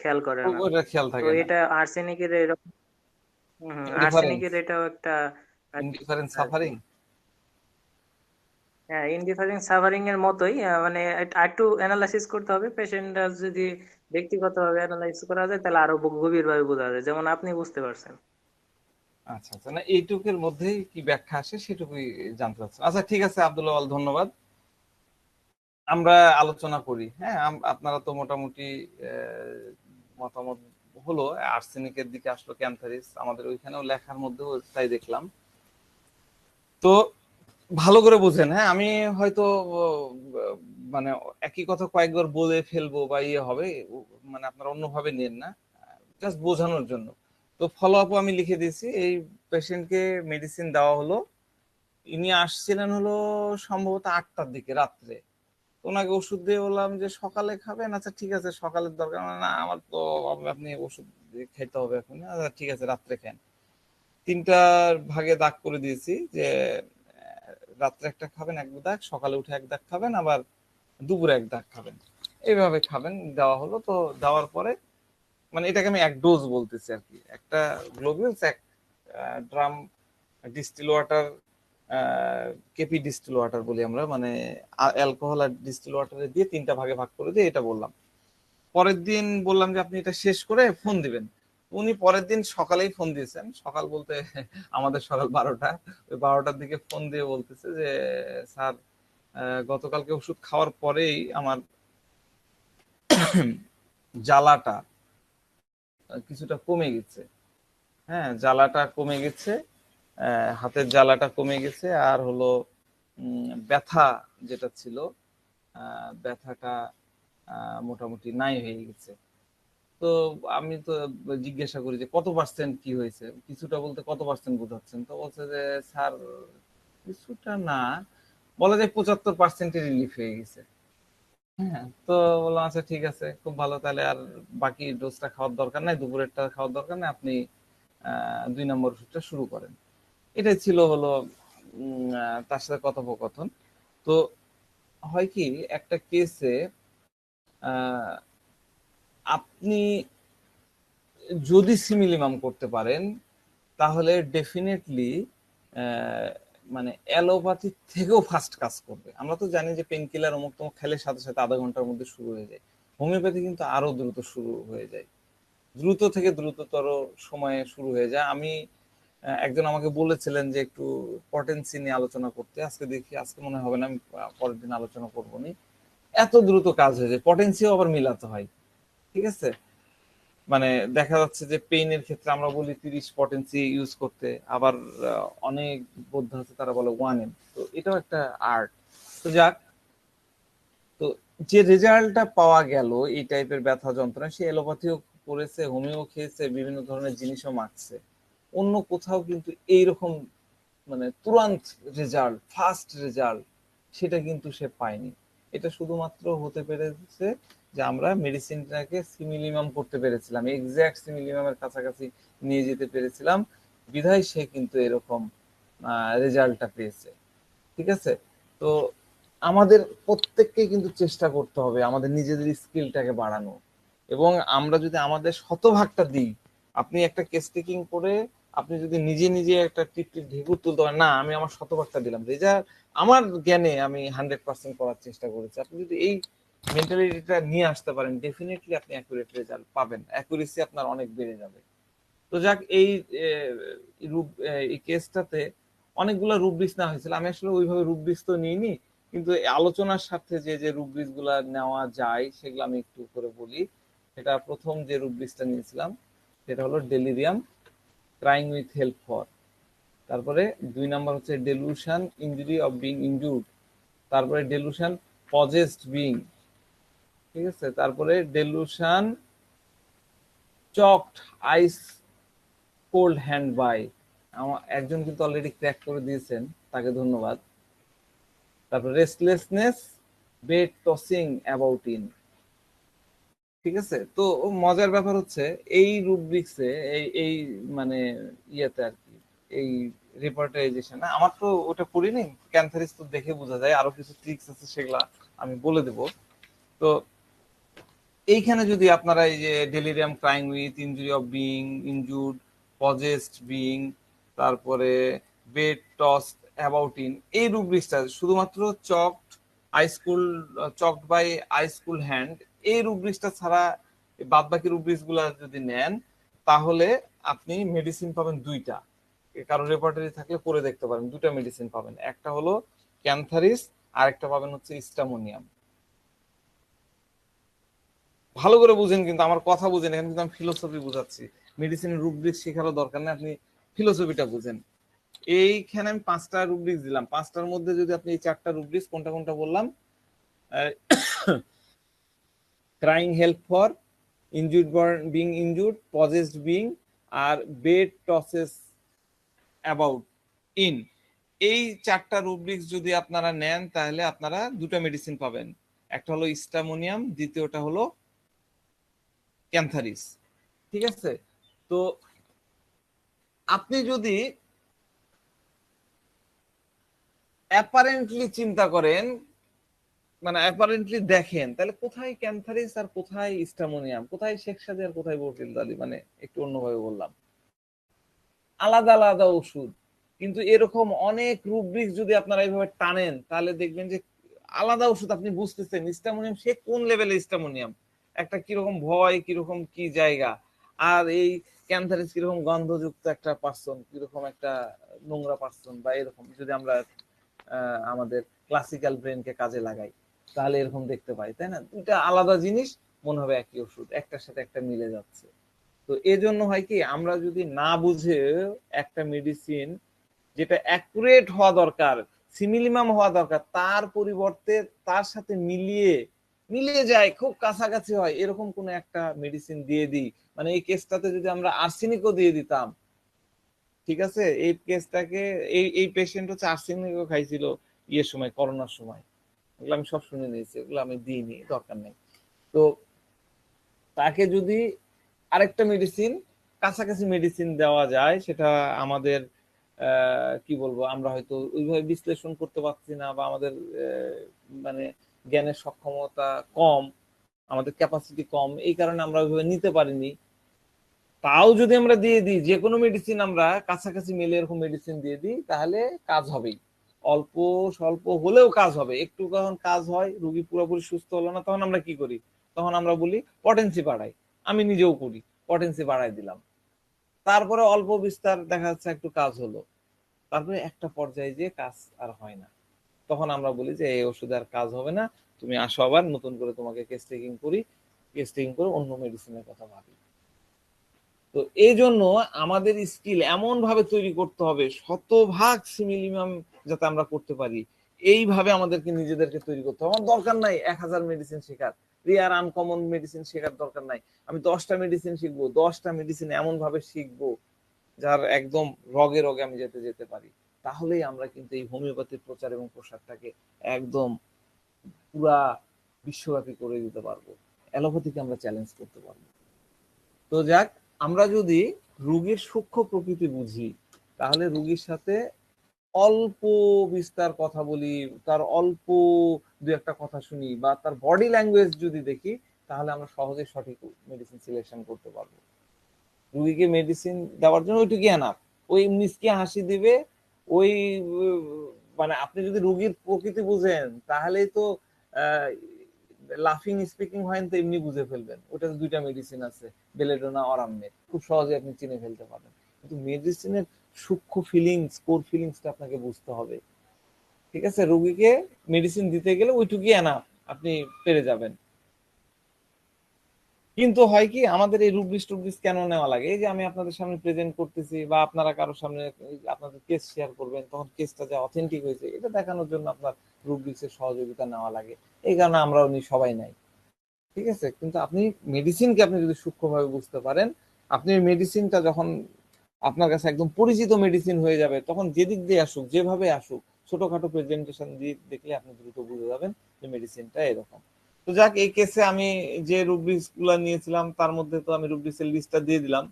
খেয়াল করে না। ওটা খেয়াল তো থাকে না। এটা আর্সেনিকের এরকম। ইন্ডিফারেন্স, আর্সেনিকের এটাও একটা ইন্ডিফারেন্স আর কি। সাফারিং। হ্যাঁ, ইনডিফারেন্স সাভারিং এর মতোই মানে একটু অ্যানালাইসিস করতে হবে। পেশেন্টরা যদি ব্যক্তিগতভাবে অ্যানালাইসিস করা যায় তাহলে আরো গভীরভাবে বোঝা যায়, যেমন আপনি বুঝতে পারছেন। আচ্ছা আচ্ছা, না এইটুকুর মধ্যেই কি ব্যাখ্যা আসে সেটুকুই জানতে চাচ্ছি। আচ্ছা ঠিক আছে আব্দুল আওয়াল, ধন্যবাদ। আমরা আলোচনা করি। হ্যাঁ, আপনারা তো মোটামুটি মতামত হলো, আর্সেনিকের দিকে আসলো ক্যান্থারিস, আমাদের ওইখানেও লেখার মধ্যেও তাই দেখলাম। তো ভালো করে বুঝেন। হ্যাঁ, আমি হয়তো আহ, মানে একই কথা কয়েকবার বলে ফেলবো বা ইয়ে হবে, মানে আপনারা অন্যভাবে নেন না, জাস্ট বোঝানোর জন্য। তো ফলো আপও আমি লিখে দিয়েছি। এই পেশেন্টকে মেডিসিন দেওয়া হলো, ইনি আসছিলেন হলো সম্ভবত 8টার দিকে রাত্রে। ওনাকে ওষুধ দিয়ে বললাম যে সকালে খাবেন। আচ্ছা ঠিক আছে, সকালের দরকার না আমার তো, আপনি ওষুধ খেতে হবে এখন। আচ্ছা ঠিক আছে, রাত্রে খান। 3টার ভাগে দাগ করে দিয়েছি যে রাত্রে একটা খাবেন 1 দাগ, সকালে উঠে 1 দাগ খাবেন, আবার দুপুরে 1 দাগ খাবেন, এইভাবে খাবেন। দেওয়া হলো। তো দেওয়ার পরে মানে এটাকে আমি 1 ডোজ বলতেছি আর কি। একটা globules, 1 drum distil water, KP distil water বলি আমরা, মানে অ্যালকোহল আর ডিস্টিল ওয়াটারে দিয়ে 3টা ভাগে ভাগ করে দিয়ে এটা বললাম। পরের দিন বললাম যে আপনি এটা শেষ করে ফোন দিবেন। উনি পরের দিন সকালেই ফোন দিয়েছেন, সকাল বলতে আমাদের সকাল 12টা, ওই 12টার দিকে ফোন দিয়ে বলতেছে যে স্যার, গতকালকে ওষুধ খাওয়ার পরেই আমার জ্বালাটা কিছুটা কমে গেছে। হ্যাঁ, জ্বালাটা কমে গেছে, হাতের জ্বালাটা কমে গেছে, আর হলো ব্যথা যেটা ছিল, ব্যথাটা মোটামুটি নাই হয়ে গেছে। তো আমি তো জিজ্ঞাসা করি যে কত পার্সেন্ট কি হয়েছে, কিছুটা বলতে কত পার্সেন্ট বোঝাচ্ছেন? তো বলছে যে স্যার কিছুটা না, বলা যায় 75% রিলিফ হয়ে গেছে। হ্যাঁ, তো বললাম আচ্ছা ঠিক আছে, খুব ভালো, তাহলে আর বাকি ডোজটা খাওয়ার দরকার নাই, দুপুরেরটা খাওয়ার দরকার নাই, আপনি 2 নম্বর ওষুধটা শুরু করেন। এটাই ছিল হলো তার সাথে কথোপকথন। তো হয় কি, একটা কেসে আপনি যদি সিমিলিমাম করতে পারেন তাহলে ডেফিনেটলি মানে অ্যালোপ্যাথি থেকেও ফাস্ট কাজ করবে। আমরা তো জানি যে পেন কিলার অমুক তমুক খেলে সাথে সাথে আধা ঘন্টার মধ্যে শুরু হয়ে যায়, হোমিওপ্যাথি কিন্তু আরো দ্রুত শুরু হয়ে যায়, দ্রুত থেকে দ্রুততর সময়ে শুরু হয়ে যায়। আমি একজন আমাকে বলেছিলেন যে একটু পটেন্সি নিয়ে আলোচনা করতে, আজকে দেখি আজকে মনে হবে না, আমি পরের দিন আলোচনা করবো নি। এত দ্রুত কাজ হয়ে যায়, পটেন্সিও আবার মিলাতে হয়। ঠিক আছে, মানে দেখা যাচ্ছে যে পেইনের ক্ষেত্রে আমরা বলি 30 পটেন্সি ইউজ করতে, আবার অনেক বৌদ্ধ আছে তারা বলে 1M। তো এটাও একটা আর্ট। তো যাক, তো যে রেজাল্টটা পাওয়া গেল এই টাইপের ব্যথা যন্ত্রণা, সে এলোপ্যাথিও করেছে, হোমিও খেয়েছে, বিভিন্ন ধরনের জিনিসও মাখছে, অন্য কোথাও কিন্তু এইরকম মানে তুরান্ত রেজাল্ট, ফাস্ট রেজাল্ট সেটা কিন্তু সে পায়নি। এটা শুধুমাত্র হতে পেরেছে যে আমরা মেডিসিনটাকে সিমিলিমাম করতে পেরেছিলাম, এক্সাক্ট সিমিলিমামের কাছাকাছি নিয়ে যেতে পেরেছিলাম, বিধায় সে কিন্তু এরকম রেজাল্টটা পেয়েছে। ঠিক আছে, তো আমাদের প্রত্যেককেই কিন্তু চেষ্টা করতে হবে আমাদের নিজেদের স্কিলটাকে বাড়ানো, এবং আমরা যদি আমাদের শতভাগটা দিই, আপনি একটা কেস টেকিং করে আপনি যদি নিজে নিজে একটা টিপটিপ ঢেকুর তুলতে পারেন, না আমি আমার শতভাগটা দিলাম, রেজাল্ট আমার জ্ঞানে আমি 100% করার চেষ্টা করেছি, আপনি যদি এই মেন্টালিটিটা নিয়ে আসতে পারেন, ডেফিনেটলি আপনি অ্যাকুরেট রেজাল্ট পাবেন, অ্যাকুরেসি আপনার অনেক বেড়ে যাবে। তো যাক, এই কেসটাতে অনেকগুলো রুব্রিক্স নেওয়া হয়েছিল, আমি আসলে ওইভাবে রুব্রিক্স তো নিইনি, কিন্তু এই আলোচনার সাথে যে যে রুব্রিক্স গুলা নেওয়া যায় সেগুলো আমি একটু করে বলি। সেটা প্রথম যে রুব্রিক্সটা নিয়েছিলাম সেটা হলো delirium crying with help for, তারপরে 2 নাম্বার হচ্ছে delusion injury of being injured, তারপরে ডেলুশন পজেসড বিং, ঠিক আছে, তারপরে delusion চকড ice cold hand by, আমার একজন কিন্তু অলরেডি ক্র্যাক করে দিয়েছেন, তাকে ধন্যবাদ। তারপর restlessness bed tossing about in, ঠিক আছে। তো মজার ব্যাপার হচ্ছে এই রুব্রিক্সে এই মানে ইয়েতে আর কি, এই রিপোর্টাইজেশন, আমার তো ওটা পড়িনি, ক্যান্সারিস তো দেখে বোঝা যায়, আরো কিছু ট্রিক্স আছে সেগুলা আমি বলে দেব। তো এইখানে যদি আপনারা এই যে delirium crying with injury of being injured, possessed being, তারপরে বেড টসড অ্যাবাউট ইন, এই রুব্রিক্সটা শুধুমাত্র চকড বাই আইসকুল হ্যান্ড, এই রুব্রিক্সটা ছাড়া বাদ বাকি রুব্রিক্স গুলা যদি নেন তাহলে আপনি মেডিসিন পাবেন 2টা, কারণ রেপার্টারি থাকলে পরে দেখতে পারেন, 2টা মেডিসিন পাবেন, একটা হলো ক্যান্থারিস আর একটা পাবেন হচ্ছে ইস্টামোনিয়াম। ভালো করে বুঝেন, কিন্তু আমার কথা বুঝেন, এখানে কিন্তু আমি ফিলোসফি বুঝাচ্ছি, মেডিসিনের রুব্রিক শেখারও দরকার নেই, আপনি ফিলোসফিটা বুঝেন। এইখানে আমি 5টা রুব্রিক্স দিলাম, 5টার মধ্যে যদি আপনি এই 4টা রুব্রিক্স কোনটা কোনটা বললাম, crying help for, injured being injured, possessed being, আর বেড টসেস অ্যাবাউট ইন, এই 4টা রুব্রিক্স যদি আপনারা নেন তাহলে আপনারা 2টা মেডিসিন পাবেন, একটা হলো ইস্টামোনিয়াম, দ্বিতীয়টা হলো ক্যান্থারিস, ঠিক আছে। তো আপনি যদি অ্যাপারেন্টলি চিন্তা করেন, মানে অ্যাপারেন্টলি দেখেন, তাহলে কোথায় ক্যান্থারিস আর কোথায় ইস্টামোনিয়াম, কোথায় শেখ সাদি আর কোথায় বকিল আলী, মানে একটু অন্যভাবে বললাম, আলাদা আলাদা ওষুধ, কিন্তু এরকম অনেক রুব্রিক্স যদি আপনারা এইভাবে টানেন তাহলে দেখবেন যে আলাদা ওষুধ, আপনি বুঝতেছেন ইস্টামোনিয়াম সে কোন লেভেলে ইস্টামোনিয়াম, একটা কিরকম ভয়, কিরকম কি জায়গা, আর এই ক্যান্সারিস কিরকম গন্ধযুক্ত একটা পার্সন, কিরকম একটা নোংরা পার্সন, বা এরকম যদি আমরা আমাদের ক্লাসিক্যাল ব্রেনকে কাজে লাগাই তাহলে এরকম দেখতে পাই, তাই না, 2টা আলাদা জিনিস মনে হবে একই ওষুধ, একটার সাথে একটা মিলে যাচ্ছে। তো এজন্য হয় কি, আমরা যদি না বুঝে একটা মেডিসিন যেটা অ্যাকুরেট হওয়া দরকার, সিমিলিমাম হওয়া দরকার, তার পরিবর্তে তার সাথে মিলিয়ে যায়, খুব কাছাকাছি হয় এরকম কোন একটা মেডিসিন দিয়ে দিই, মানে এই কেসটাতে যদি আমরা আর্সেনিকও দিয়ে দিতাম, ঠিক আছে, এই কেসটাকে এই এই পেশেন্ট হচ্ছে আর্সেনিকও খাইছিল ইয়ের সময়, করোনার সময়, এগুলো আমি সব শুনে নিয়েছি, এগুলো আমি দিইনি, দরকার নেই। তো তাকে যদি আরেকটা মেডিসিন, কাছাকাছি মেডিসিন দেওয়া যায়, সেটা আমাদের কি বলবো, আমরা হয়তো ওইভাবে বিশ্লেষণ করতে পারছি না, বা আমাদের মানে জ্ঞানের সক্ষমতা কম, আমাদের ক্যাপাসিটি কম, এই কারণে আমরা ওইভাবে নিতে পারিনি। তাও যদি আমরা দিয়ে দিই, যে কোনো মেডিসিন আমরা কাছাকাছি মিলে এরকম মেডিসিন দিয়ে দিই, তাহলে কাজ হবেই, অল্প স্বল্প হলেও কাজ হবে। একটু যখন কাজ হয়, রুগী পুরোপুরি সুস্থ হলো না, তখন আমরা কি করি, তখন আমরা বলি পটেন্সি বাড়াই, আমি নিজেও করি, পটেন্সি বাড়াই দিলাম, তারপরে অল্প বিস্তার দেখা যাচ্ছে একটু কাজ হলো, তারপরে একটা পর্যায়ে যে কাজ আর হয় না, তখন আমরা বলি যে এই ওষুধে আর কাজ হবে না, তুমি আসো আবার নতুন করে তোমাকে কেস টেকিং করি, কেস টেকিং করে অন্য মেডিসিনের কথা ভাবি। তো এই জন্য আমাদের স্কিল এমন ভাবে তৈরি করতে হবে, শতভাগ সিমিলিমাম যাতে আমরা করতে পারি, এইভাবে আমাদেরকে নিজেদেরকে তৈরি করতে হবে। আমার দরকার নাই 1000 মেডিসিন শেখার, রিয়ার আনকমন মেডিসিন শেখার দরকার নাই, আমি 10টা মেডিসিন শিখবো, 10টা মেডিসিন এমন ভাবে শিখবো যার একদম রগে রগে আমি যেতে পারি, তাহলেই আমরা কিন্তু এই হোমিওপ্যাথির প্রচার এবং প্রসারটাকে একদম পুরা বিশ্বব্যাপী করে দিতে পারবো, অ্যালোপ্যাথিকে আমরা চ্যালেঞ্জ করতে পারবো। তো যাক, আমরা যদি রোগীর সূক্ষ্ম প্রকৃতি বুঝি তাহলে রোগীর সাথে অল্প বিস্তার কথা বলি, তার অল্প দু একটা কথা শুনি, বা তার বডি ল্যাঙ্গুয়েজ যদি দেখি, তাহলে আমরা সহজে সঠিক মেডিসিন সিলেকশন করতে পারবো। রুগীকে মেডিসিন দেওয়ার জন্য ওইটুকু এনাফ। ওই মিসকে হাসি দিবে, ওই মানে আপনি যদি রুগীর প্রকৃতি বুঝেন, তাহলেই তো লাফিং স্পিকিং হয় তো এমনি বুঝে ফেলবেন ওটা দুইটা মেডিসিন আছে, বেলেডোনা অরামমেট, খুব সহজে আপনি চিনে ফেলতে পারবেন। কিন্তু মেডিসিনের সূক্ষ্ম ফিলিংস, কোর ফিলিংসটা আপনাকে বুঝতে হবে। ঠিক আছে, রুগীকে মেডিসিন দিতে গেলে ওইটুকুই এনাফ, আপনি পেরে যাবেন। কিন্তু হয় কি, আমাদের এই রুব্রিক্স টুব্রিক্স কেন নেওয়া লাগে? এই যে আমি আপনাদের সামনে প্রেজেন্ট করতেছি, বা আপনারা কারোর সামনে আপনাদের কেস শেয়ার করবেন, তখন কেসটা যে অথেন্টিক হয়েছে এটা দেখানোর জন্য আপনার রুব্রিক্সের সহযোগিতা নেওয়া লাগে। এই কারণে আমরাও সবাই নাই। ঠিক আছে, কিন্তু আপনি মেডিসিনকে আপনি যদি সূক্ষ্মভাবে বুঝতে পারেন, আপনি মেডিসিনটা যখন আপনার কাছে একদম পরিচিত মেডিসিন হয়ে যাবে, তখন যেদিক দিয়ে আসুক, যেভাবে আসুক, ছোটখাটো প্রেজেন্টেশন দিয়ে দেখলে আপনি দ্রুত বুঝে যাবেন যে মেডিসিনটা এরকম। তো যাক, এই কেসে আমি যে রুব্রিক্স গুলা নিয়েছিলাম তার মধ্যে তো আমি রুব্রিক্স এর লিস্টটা দিয়ে দিলাম।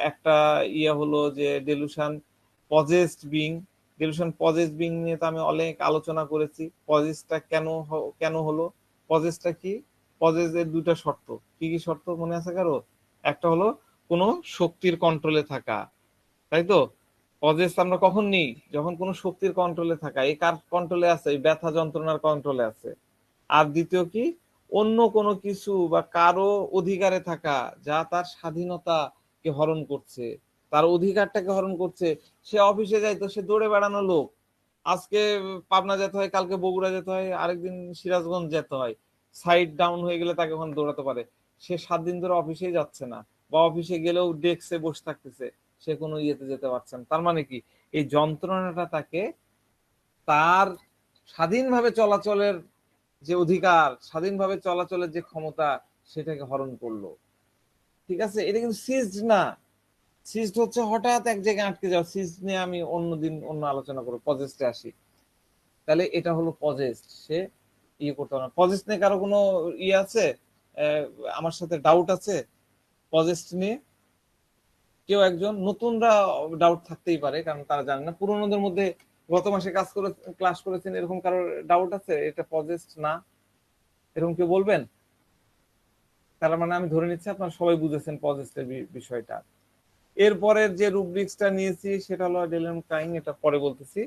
একটা হলো যে delusion possessed being. Delusion possessed being নিয়ে তো আমি অনেক আলোচনা করেছি। পজেসটা কেন হলো, পজেসটা কি? পজেসের দুটা শর্ত। কি কি শর্ত মনে আছে কারো? একটা হলো কোনো শক্তির কন্ট্রোলে থাকা, তাই তো? পজেস আমরা কখন নিই? যখন কোনো শক্তির কন্ট্রোলে থাকা। এই কার কন্ট্রোলে আছে? এই ব্যথা যন্ত্রণার কন্ট্রোলে আছে। আর দ্বিতীয় কি? অন্য কোনো কিছু বা কারো অধিকারে থাকা, যা তার স্বাধীনতাকে হরণ করছে, তার অধিকারটাকে হরণ করছে। সে অফিসে যাইতো, সে দৌড়ে বেড়ানো লোক, আজকে পাবনা যেতে হয়, কালকে বগুড়া যেতে হয়, আরেকদিন সিরাজগঞ্জ যেতে হয়। সাইড ডাউন হয়ে গেলে তাকে ওখানে দৌড়াতে পারে। সে 7 দিন ধরে অফিসেই যাচ্ছে না, বা অফিসে গেলেও ডেস্কে বসে থাকতেছে, সে কোনো ইয়েতে যেতে পারছে না। তার মানে কি? এই যন্ত্রণাটা তাকে তার স্বাধীনভাবে চলাচলের যে অধিকার, স্বাধীনভাবে চলাচলের যে ক্ষমতা, সেটাকে হরণ করলো। ঠিক আছে, এটা কিন্তু সিজড না। সিজড হচ্ছে হঠাৎ এক জায়গায় আটকে যাওয়া। সিজড নিয়ে আমি অন্যদিন অন্য আলোচনা করবো, পজেস্টে আসি। তাহলে এটা হলো পজেস্ট, সে করতে পারে না। পজেস্ট নিয়ে কারো কোনো আছে? আহ, আমার সাথে ডাউট আছে পজেস্ট নিয়ে? কেউ একজন? নতুনরা ডাউট থাকতেই পারে, কারণ তারা জানে না। পুরোনোদের মধ্যে গত মাসে ক্লাস করেছেন, এরকম কারোর ডাউট আছে এটা পজেস্ট না? এরকম কেউ বলবেন? তার মানে আমি ধরে নিচ্ছি আপনারা সবাই বুঝেছেন পজেস্টের বিষয়টা। এরপরের যে রুব্রিক্সটা নিয়েছি সেটা হলো ডেলেম কাইং, এটা পরে বলতেছি।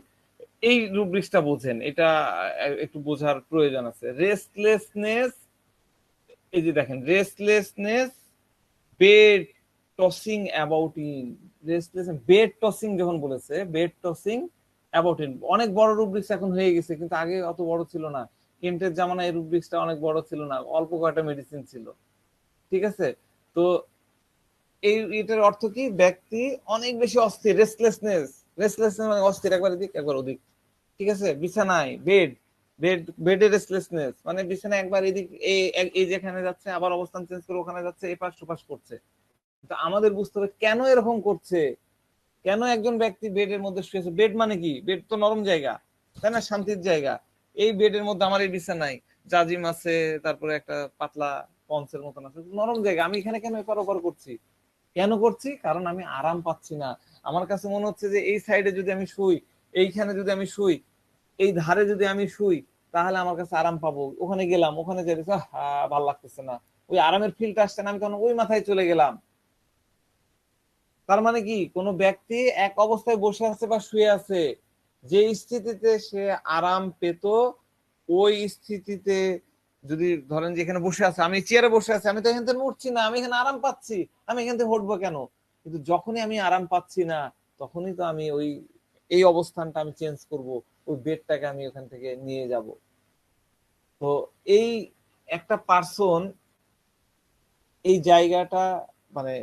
এই রুব্রিক্সটা বোঝেন, এটা একটু বোঝার প্রয়োজন আছে। রেস্টলেসনেস, এই যে দেখেন, restlessness, bed tossing about in. Restless bed tossing যখন বলেছে, বেড টসিং অ্যাবাউট ইন অনেক বড় রুব্রিক্স এখন হয়ে গেছে, কিন্তু আগে অত বড় ছিল না। কেন্টের জামানায় এই রুব্রিক্সটা অনেক বড় ছিল না, অল্প কয়েকটা মেডিসিন ছিল। ঠিক আছে, তো এটার অর্থ কি? ব্যক্তি অনেক বেশি অস্থির, রেস্টলেসনেস। রেস্টলেসনেস মানে অস্থির, একবার এদিক একবার ওদিক। ঠিক আছে, বিছানায় বেডে রেস্টলেসনেস মানে বিছানায় একবার এদিক, এই যেখানে যাচ্ছে আবার অবস্থান চেঞ্জ করে ওখানে যাচ্ছে, এপাশ ওপাশ করছে। কিন্তু আমাদের বুঝতে হবে কেন এরকম করছে। কেন একজন ব্যক্তি বেডের মধ্যে শুয়েছে? বেড মানে কি? বেড তো নরম জায়গা, তাই না? শান্তির জায়গা। এই বেডের মধ্যে, আমার এই বিছানায় জাজিম আছে, তারপরে একটা পাতলা পঞ্চের মতন আছে, নরম জায়গা, আমি এখানে কেন এপার ওপার করছি? কেন করছি? কারণ আমি আরাম পাচ্ছি না। আমার কাছে মনে হচ্ছে যে এই সাইডে যদি আমি শুই, এইখানে যদি আমি শুই, এই ধারে যদি আমি শুই, তাহলে আমার কাছে আরাম পাবো। ওখানে গেলাম, ওখানে যাই, ভালো লাগতেছে না, ওই আরামের ফিলটা আসছে না, আমি তখন ওই মাথায় চলে গেলাম। তার মানে কি? কোনো ব্যক্তি এক অবস্থায় বসে আছে বা শুয়ে আছে, যে স্থিতিতে সে আরাম পেত, ওই স্থিতিতে যদি ধরেন যে এখানে বসে আছে, আমি চেয়ারে বসে আছি, আমি তো এখান থেকে উঠছি না, আমি এখানে আরাম পাচ্ছি, আমি এখান থেকে উঠবো কেন? কিন্তু যখনই আমি আরাম পাচ্ছি না, তখনই তো আমি এই অবস্থানটা আমি চেঞ্জ করব, ওই বেডটাকে আমি ওখান থেকে নিয়ে যাব। তো এই একটা পার্সন এই জায়গাটা মানে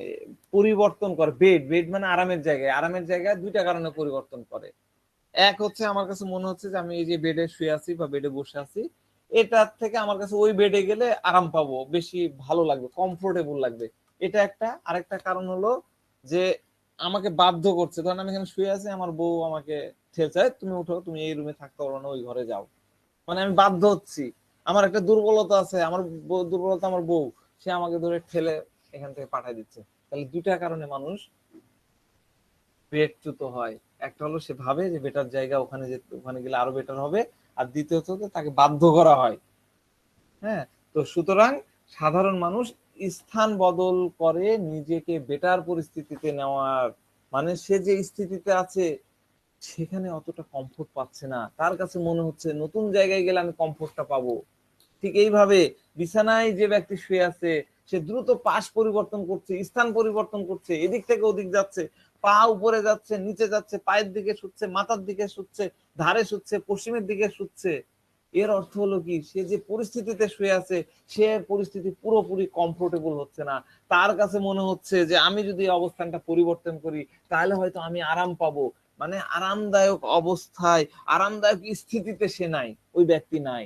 পরিবর্তন করে। বেড মানে আরামের জায়গায়, আরামের জায়গায় দুইটা কারণে পরিবর্তন করে। এক হচ্ছে, আমার কাছে মনে হচ্ছে যে আমি এই যে বেডে শুয়ে আছি বা বেডে বসে আছি, এটার থেকে আমার কাছে ওই বেডে গেলে আরাম পাবো, বেশি ভালো লাগবে, কমফোর্টেবল লাগবে। এটা একটা। আরেকটা কারণ হলো যে আমাকে বাধ্য করছে, ধরেন আমি এখানে শুয়ে আছি, আমার বউ আমাকে ঠেলছে, "এই, তুমি উঠো, তুমি এই রুমে থাকতে পারো না, ওই ঘরে যাও।" মানে আমি বাধ্য হচ্ছি। আমার একটা দুর্বলতা আছে, আমার দুর্বলতা আমার বউ, সে আমাকে ধরে ঠেলে এখান থেকে পাঠাই দিচ্ছে। তাহলে দুইটা কারণে মানুষ বেটচ্যুত হয়। একটা হলো সে ভাবে যে বেটার জায়গা, ওখানে গেলে আরো বেটার হবে, আর দ্বিতীয়ত হচ্ছে তাকে বাধ্য করা হয়। হ্যাঁ, তো সুতরাং সাধারণ মানুষ স্থান বদল করে নিজেকে বেটার পরিস্থিতিতে নেওয়ার, মানে সে যে স্থিতিতে আছে সেখানে অতটা কমফোর্ট পাচ্ছে না, তার কাছে মনে হচ্ছে নতুন জায়গায় গেলে আমি কমফোর্টটা পাবো। ঠিক এইভাবে বিছানায় যে ব্যক্তি শুয়ে আছে সে দ্রুত পাশ পরিবর্তন করছে, স্থান পরিবর্তন করছে, এদিক থেকে ওদিক যাচ্ছে, পা উপরে যাচ্ছে, নিচে যাচ্ছে, পায়ের দিকে শুচ্ছে, মাথার দিকে শুচ্ছে, ধারে শুচ্ছে, পশ্চিমের দিকে শুচ্ছে। এর অর্থ হলো কি, সে যে পরিস্থিতিতে শুয়ে আছে সে পরিস্থিতি পুরোপুরি কমফোর্টেবল হচ্ছে না। তার কাছে মনে হচ্ছে যে আমি যদি অবস্থানটা পরিবর্তন করি তাহলে হয়তো আমি আরাম পাবো। মানে আরামদায়ক অবস্থায়, আরামদায়ক স্থিতিতে সে নাই, ওই ব্যক্তি নাই।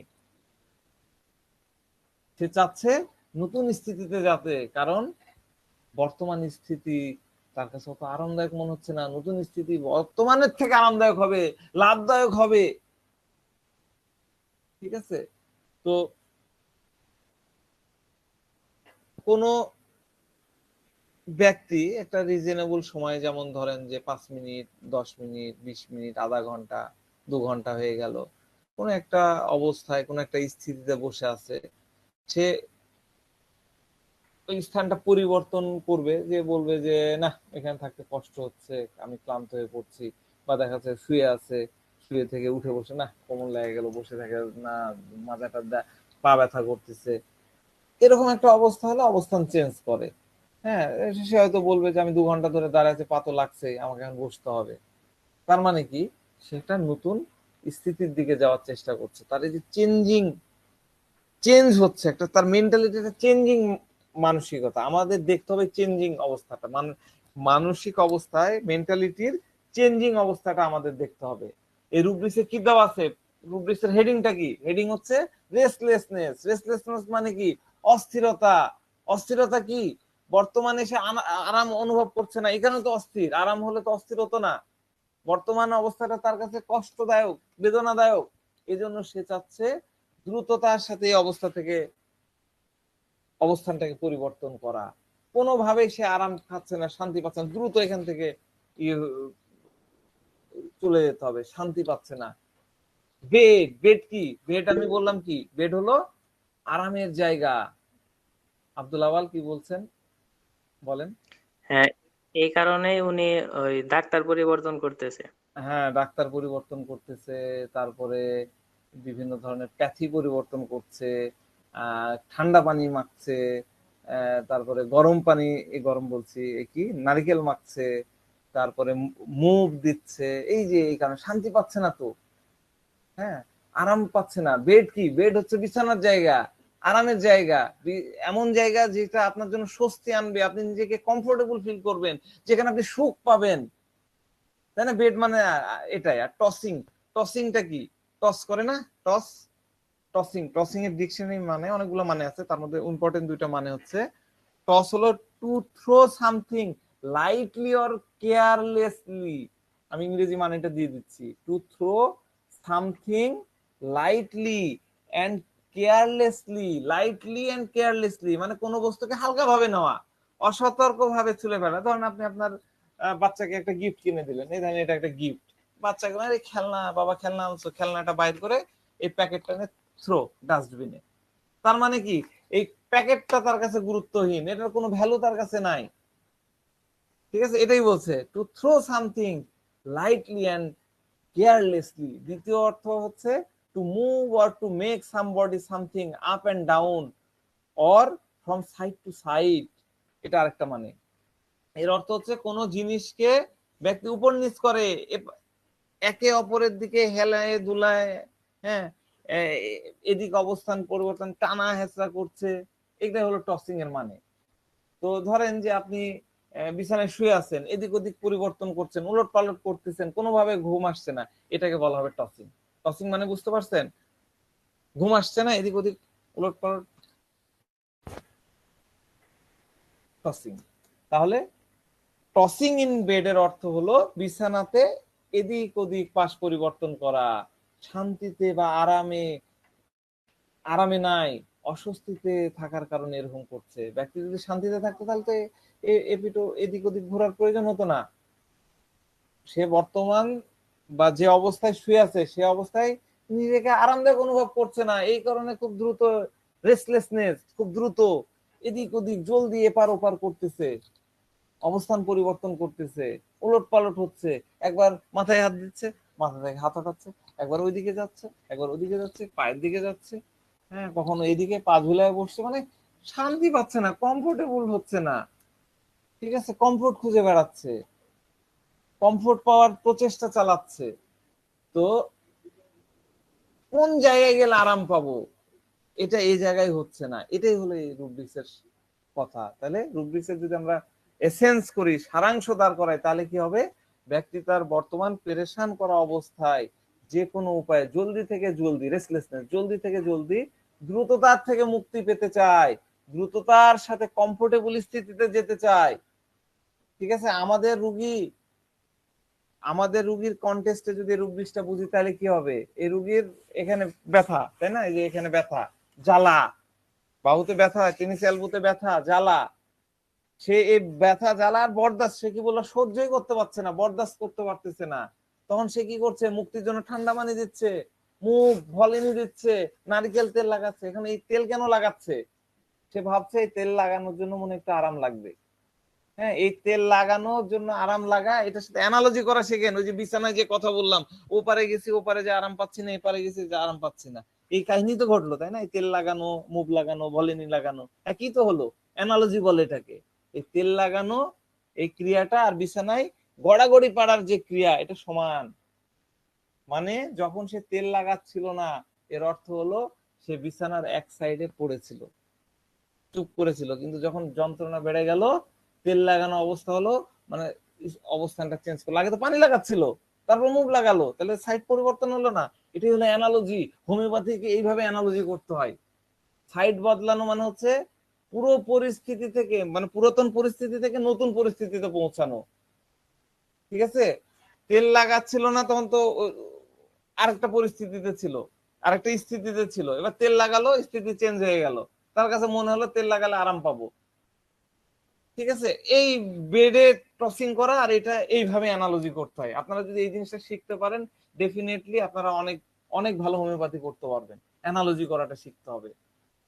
সে চাচ্ছে নতুন স্থিতিতে যাতে, কারণ বর্তমান স্থিতি তার কাছে অত আরামদায়ক মনে হচ্ছে না। নতুন স্থিতি বর্তমানের থেকে আরামদায়ক হবে, লাভদায়ক হবে। ঠিক আছে? তো কোন ব্যক্তি একটা রিজনেবল সময়, যেমন ধরেন যে 5 মিনিট, 10 মিনিট, 20 মিনিট, আধা ঘন্টা, 2 ঘন্টা হয়ে গেল, কোন একটা অবস্থায়, কোন একটা স্থিতিতে বসে আছে, সে ওই স্থানটা পরিবর্তন করবে, যে বলবে যে না, এখানে থাকতে কষ্ট হচ্ছে, আমি ক্লান্ত হয়ে পড়ছি। বা দেখা যাচ্ছে শুয়ে আছে, শুয়ে থেকে উঠে বসে না কোমর লেগে গেল, বসে থাকে না মাথাটা পা ব্যথা করতেছে, এরকম একটা অবস্থা হলে অবস্থান চেঞ্জ করে। হ্যাঁ, সে হয়তো বলবে যে আমি 2 ঘন্টা ধরে দাঁড়ায় আছি, পা তো লাগছে, আমাকে এখন বসতে হবে। তার মানে কি, সেটা নতুন স্থিতির দিকে যাওয়ার চেষ্টা করছে। তার এই যে চেঞ্জ হচ্ছে, একটা তার মেন্টালিটিটা চেঞ্জিং, মানসিকতা আমাদের দেখতে হবে, চেঞ্জিং অবস্থাটা, মানসিক অবস্থায় মেন্টালিটির চেঞ্জিং অবস্থাটা আমাদের দেখতে হবে। এই রুব্রিক্সে কি দেওয়া আছে? রুব্রিক্সের হেডিংটা কি? হেডিং হচ্ছে রেস্টলেসনেস। রেস্টলেসনেস মানে কি? অস্থিরতা। অস্থিরতা কি? বর্তমানে সে আরাম অনুভব করছে না, এখানে তো অস্থির। আরাম হলে তো অস্থির হতো না। বর্তমান অবস্থাটা তার কাছে কষ্টদায়ক, বেদনাদায়ক। এজন্য সে চাচ্ছে দ্রুততার সাথে এই অবস্থা থেকে অবস্থানটাকে পরিবর্তন করা। কোনোভাবেই সে আরাম খাচ্ছে না, শান্তি পাচ্ছে না, দ্রুত এখান থেকে চলে যেতে হবে, শান্তি পাচ্ছে না। বেড কি? বেড আমি বললাম কি, বেড হলো আরামের জায়গা। আব্দুল আওয়াল কি বলছেন, বলেন। হ্যাঁ, এই কারণেই উনি ওই ডাক্তার পরিবর্তন করতেছে। হ্যাঁ, ডাক্তার পরিবর্তন করতেছে, তারপরে বিভিন্ন ধরনের প্যাথি পরিবর্তন করছে, ঠান্ডা পানি মাখছে, তারপরে গরম পানি, গরম বলছি কি, নারিকেল মাখছে, তারপরে মুভ দিচ্ছে। এই যে এই কারণে শান্তি পাচ্ছে না তো। হ্যাঁ, আরাম পাচ্ছে না। বেড কি? বেড হচ্ছে বিছানার জায়গা, আরামের জায়গা, এমন জায়গা যেটা আপনার জন্য স্বস্তি আনবে, আপনি নিজেকে কমফোর্টেবল ফিল করবেন, যেখানে আপনি সুখ পাবেন। তাই না? বেড মানে এটাই। আর টসিং, টসিংটা কি? টস করে না, টস। টসিং এর ডিকশনারি মানে অনেকগুলো মানে আছে, তার মধ্যে ইম্পর্টেন্ট 2টা মানে হচ্ছে, টস হলো to throw something lightly or carelessly. আমি ইংরেজি মানেটা দিয়ে দিচ্ছি, to throw something lightly and carelessly. Lightly and carelessly মানে কোনো বস্তুকে হালকা ভাবে নেওয়া, অসতর্ক ভাবে ছুঁড়ে ফেলা। ধরেন আপনি আপনার বাচ্চাকে একটা গিফট কিনে দিলেন, এই ধরেন এটা একটা গিফট, বাচ্চাকে মানে খেলনা, বাবা খেলনা আনছো, খেলনাটা বাইর করে এই প্যাকেটটা থ্রো ডাস্টবিনে। তার মানে কি, এই প্যাকেটটা তার কাছে গুরুত্বহীন, এটার কোনো ভ্যালু তার কাছে নাই। ঠিক আছে? এটাই বলছে, to throw something lightly and carelessly. দ্বিতীয় অর্থ হচ্ছে to move or to make somebody something up and down or from side to side. এটা আরেকটা মানে। এর অর্থ হচ্ছে কোন জিনিসকে ব্যক্তি উপর নিচ করে, একে অপরের দিকে হেলায় দুলায়, হ্যাঁ, এদিক অবস্থান পরিবর্তন, টানা হেঁচড়া করছে, এটাই হলো টসিং এর মানে। তো ধরেন যে আপনি বিছানায় শুয়ে আছেন, এদিক ওদিক পরিবর্তন করছেন, উলট পালট করতেছেন, কোনোভাবে ঘুম আসছে না, এটাকে বলা হবে টসিং। টসিং মানে বুঝতে পারছেন? ঘুম আসছে না, এদিক ওদিক উলট পালট, টসিং। তাহলে টসিং ইন বেড এর অর্থ হলো বিছানাতে এদিক ওদিক পাশ পরিবর্তন করা, শান্তিতে বা আরামে, আরামে নাই, অস্বস্তিতে থাকার কারণে এরকম করছে। ব্যক্তি যদি শান্তিতে থাকতো তাহলে তো এপিটো এদিক ওদিক ঘোরার প্রয়োজন হতো না। সে বর্তমান বা যে অবস্থায় শুয়ে আছে সে অবস্থায় নিজেকে আরামদায়ক অনুভব করছে না, এই কারণে খুব দ্রুত রেস্টলেসনেস, খুব দ্রুত এদিক ওদিক জলদি এপার ওপার করতেছে, অবস্থান পরিবর্তন করতেছে, উলট পালট হচ্ছে, একবার মাথায় হাত দিচ্ছে, মাথা থেকে হাত হটাচ্ছে, একবার ওইদিকে যাচ্ছে, একবার ওইদিকে যাচ্ছে, পায়ের দিকে যাচ্ছে, হ্যাঁ কখনো এইদিকে পা ঝুলায় বসছে, মানে শান্তি পাচ্ছে না, কমফোর্টেবল হচ্ছে না, ঠিক আছে, কমফোর্ট খুঁজে বেড়াচ্ছে, কমফোর্ট পাওয়ার প্রচেষ্টা চালাচ্ছে। তো কোন জায়গায় গেলে আরাম পাবো, এটা এই জায়গায় হচ্ছে না, এটাই হলো এই রুব্রিক্সের কথা। তাহলে রুব্রিক্সের যদি আমরা এসেন্স করি, সারাংশ দাঁড় করাই, তাহলে কি হবে, ব্যক্তি তার বর্তমান পেরেশান করা অবস্থায় যে কোনো উপায়ে জলদি থেকে জলদি, রেস্টলেসনেস, জলদি থেকে জলদি দ্রুততার থেকে মুক্তি পেতে চায়, দ্রুততার সাথে কমফোর্টেবল স্থিতিতে যেতে চায়। ঠিক আছে, আমাদের রুগীর কন্টেস্টে যদি রুব্রিক্সটা বুঝি তাহলে কি হবে, এই রুগীর এখানে ব্যথা, তাই না, এই যে এখানে ব্যথা, জ্বালা, বাহুতে ব্যথা, টেনিস এলবোতে ব্যথা, জ্বালা, সে এই ব্যথা জ্বালার বরদাস্ত, সে কি বললো, সহ্যই করতে পারছে না, বরদাস্ত করতে পারতেছে না, তখন সে কি করছে, মুক্তির জন্য ঠান্ডা পানি দিচ্ছে, মুখ ভলিনি দিচ্ছে, নারকেল তেল লাগাচ্ছে। এখানে এই তেল কেন লাগাচ্ছে, সে ভাবছে এই তেল লাগানোর জন্য মনে একটু আরাম লাগবে। হ্যাঁ, এই তেল লাগানোর জন্য আরাম লাগা, এটার সাথে অ্যানালজি করা শেখেন। ওই যে বিছানায় যে কথা বললাম, ওপারে গেছি, ওপারে যে আরাম পাচ্ছি না, এপারে গেছি যে আরাম পাচ্ছি না, এই কাহিনী তো ঘটলো, তাই না, এই তেল লাগানো, মুভ লাগানো, ভলিনি লাগানো, একই তো হলো, অ্যানালজি বলে এটাকে। এই তেল লাগানো এই ক্রিয়াটা আর বিছানায় গড়াগড়ি পাড়ার যে ক্রিয়া, এটা সমান। মানে যখন সে তেল লাগাচ্ছিল না, এর অর্থ হলো সে বিছানার এক সাইডে পড়েছিল, চুপ করেছিল, কিন্তু যখন যন্ত্রণা বেড়ে গেল, তেল লাগানো অবস্থা হলো, মানে অবস্থানটা চেঞ্জ করলো, আগে তো পানি লাগাচ্ছিল, তারপর মুভ লাগালো, তাহলে সাইড পরিবর্তন হলো না। এটাই হলো অ্যানালজি। হোমিওপ্যাথিকে এইভাবে অ্যানালজি করতে হয়। সাইড বদলানো মানে হচ্ছে পুরো পরিস্থিতি থেকে, মানে পুরাতন পরিস্থিতি থেকে নতুন পরিস্থিতিতে পৌঁছানো। ঠিক আছে, তেল লাগাচ্ছিল না তখন তো আরেকটা পরিস্থিতিতে ছিল, আরেকটা স্থিতিতে ছিল, এবার তেল লাগালো, স্থিতি চেঞ্জ হয়ে গেল, তার কাছে মনে হলো তেল লাগালে আরাম পাবো। ঠিক আছে, এই বেডে টসিং করা আর এটা এইভাবে অ্যানালজি করতে হয়। আপনারা যদি এই জিনিসটা শিখতে পারেন, ডেফিনেটলি আপনারা অনেক অনেক ভালো হোমিওপ্যাথি করতে পারবেন। অ্যানালজি করাটা শিখতে হবে,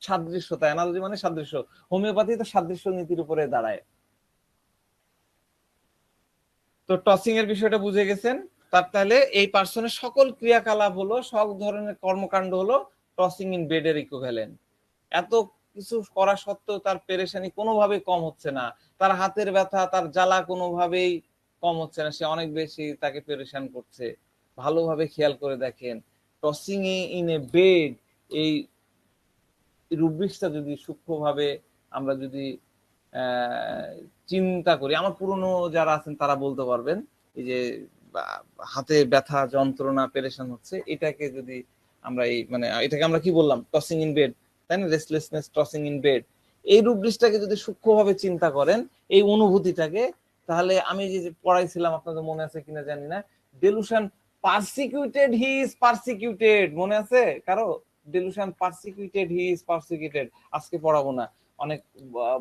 সাদৃশ্যতা, অ্যানালজি মানে সাদৃশ্য, হোমিওপ্যাথি তো সাদৃশ্য নীতির উপরে দাঁড়ায়। তো টসিং এর বিষয়টা বুঝে গেছেন, তার তাহলে এই পার্সনের সকল ক্রিয়াকলাপ হলো, সব ধরনের কর্মকাণ্ড হলো টসিং ইন বেডের ইকুইভ্যালেন্ট। এত কিছু করা সত্ত্বেও তার পেরেশানি কোনোভাবেই কম হচ্ছে না, তার হাতের ব্যথা, তার জ্বালা কোনোভাবেই কম হচ্ছে না, সে অনেক বেশি তাকে পেরেশান করছে। ভালোভাবে খেয়াল করে দেখেন, টসিং ইন এ বেড, এই রুব্রিক্সটা যদি সূক্ষ্মভাবে আমরা যদি চিন্তা করি, আমার পুরনো যারা আছেন তারা বলতে পারবেন, এই যে হাতে ব্যথা, যন্ত্রণা, পেরেশান হচ্ছে, এটাকে যদি আমরা এই মানে এটাকে আমরা কি বললাম, টসিং ইন বেড, তাই না, রেস্টলেসনেস, টসিং ইন বেড, এই রুব্রিক্সটাকে যদি সূক্ষ্মভাবে চিন্তা করেন, এই অনুভূতিটাকে, তাহলে আমি যে পড়াইছিলাম, আপনাদের মনে আছে কিনা জানি না, delusion persecuted he is persecuted, মনে আছে কারো, delusion persecuted he is persecuted, আজকে পড়াবো না, অনেক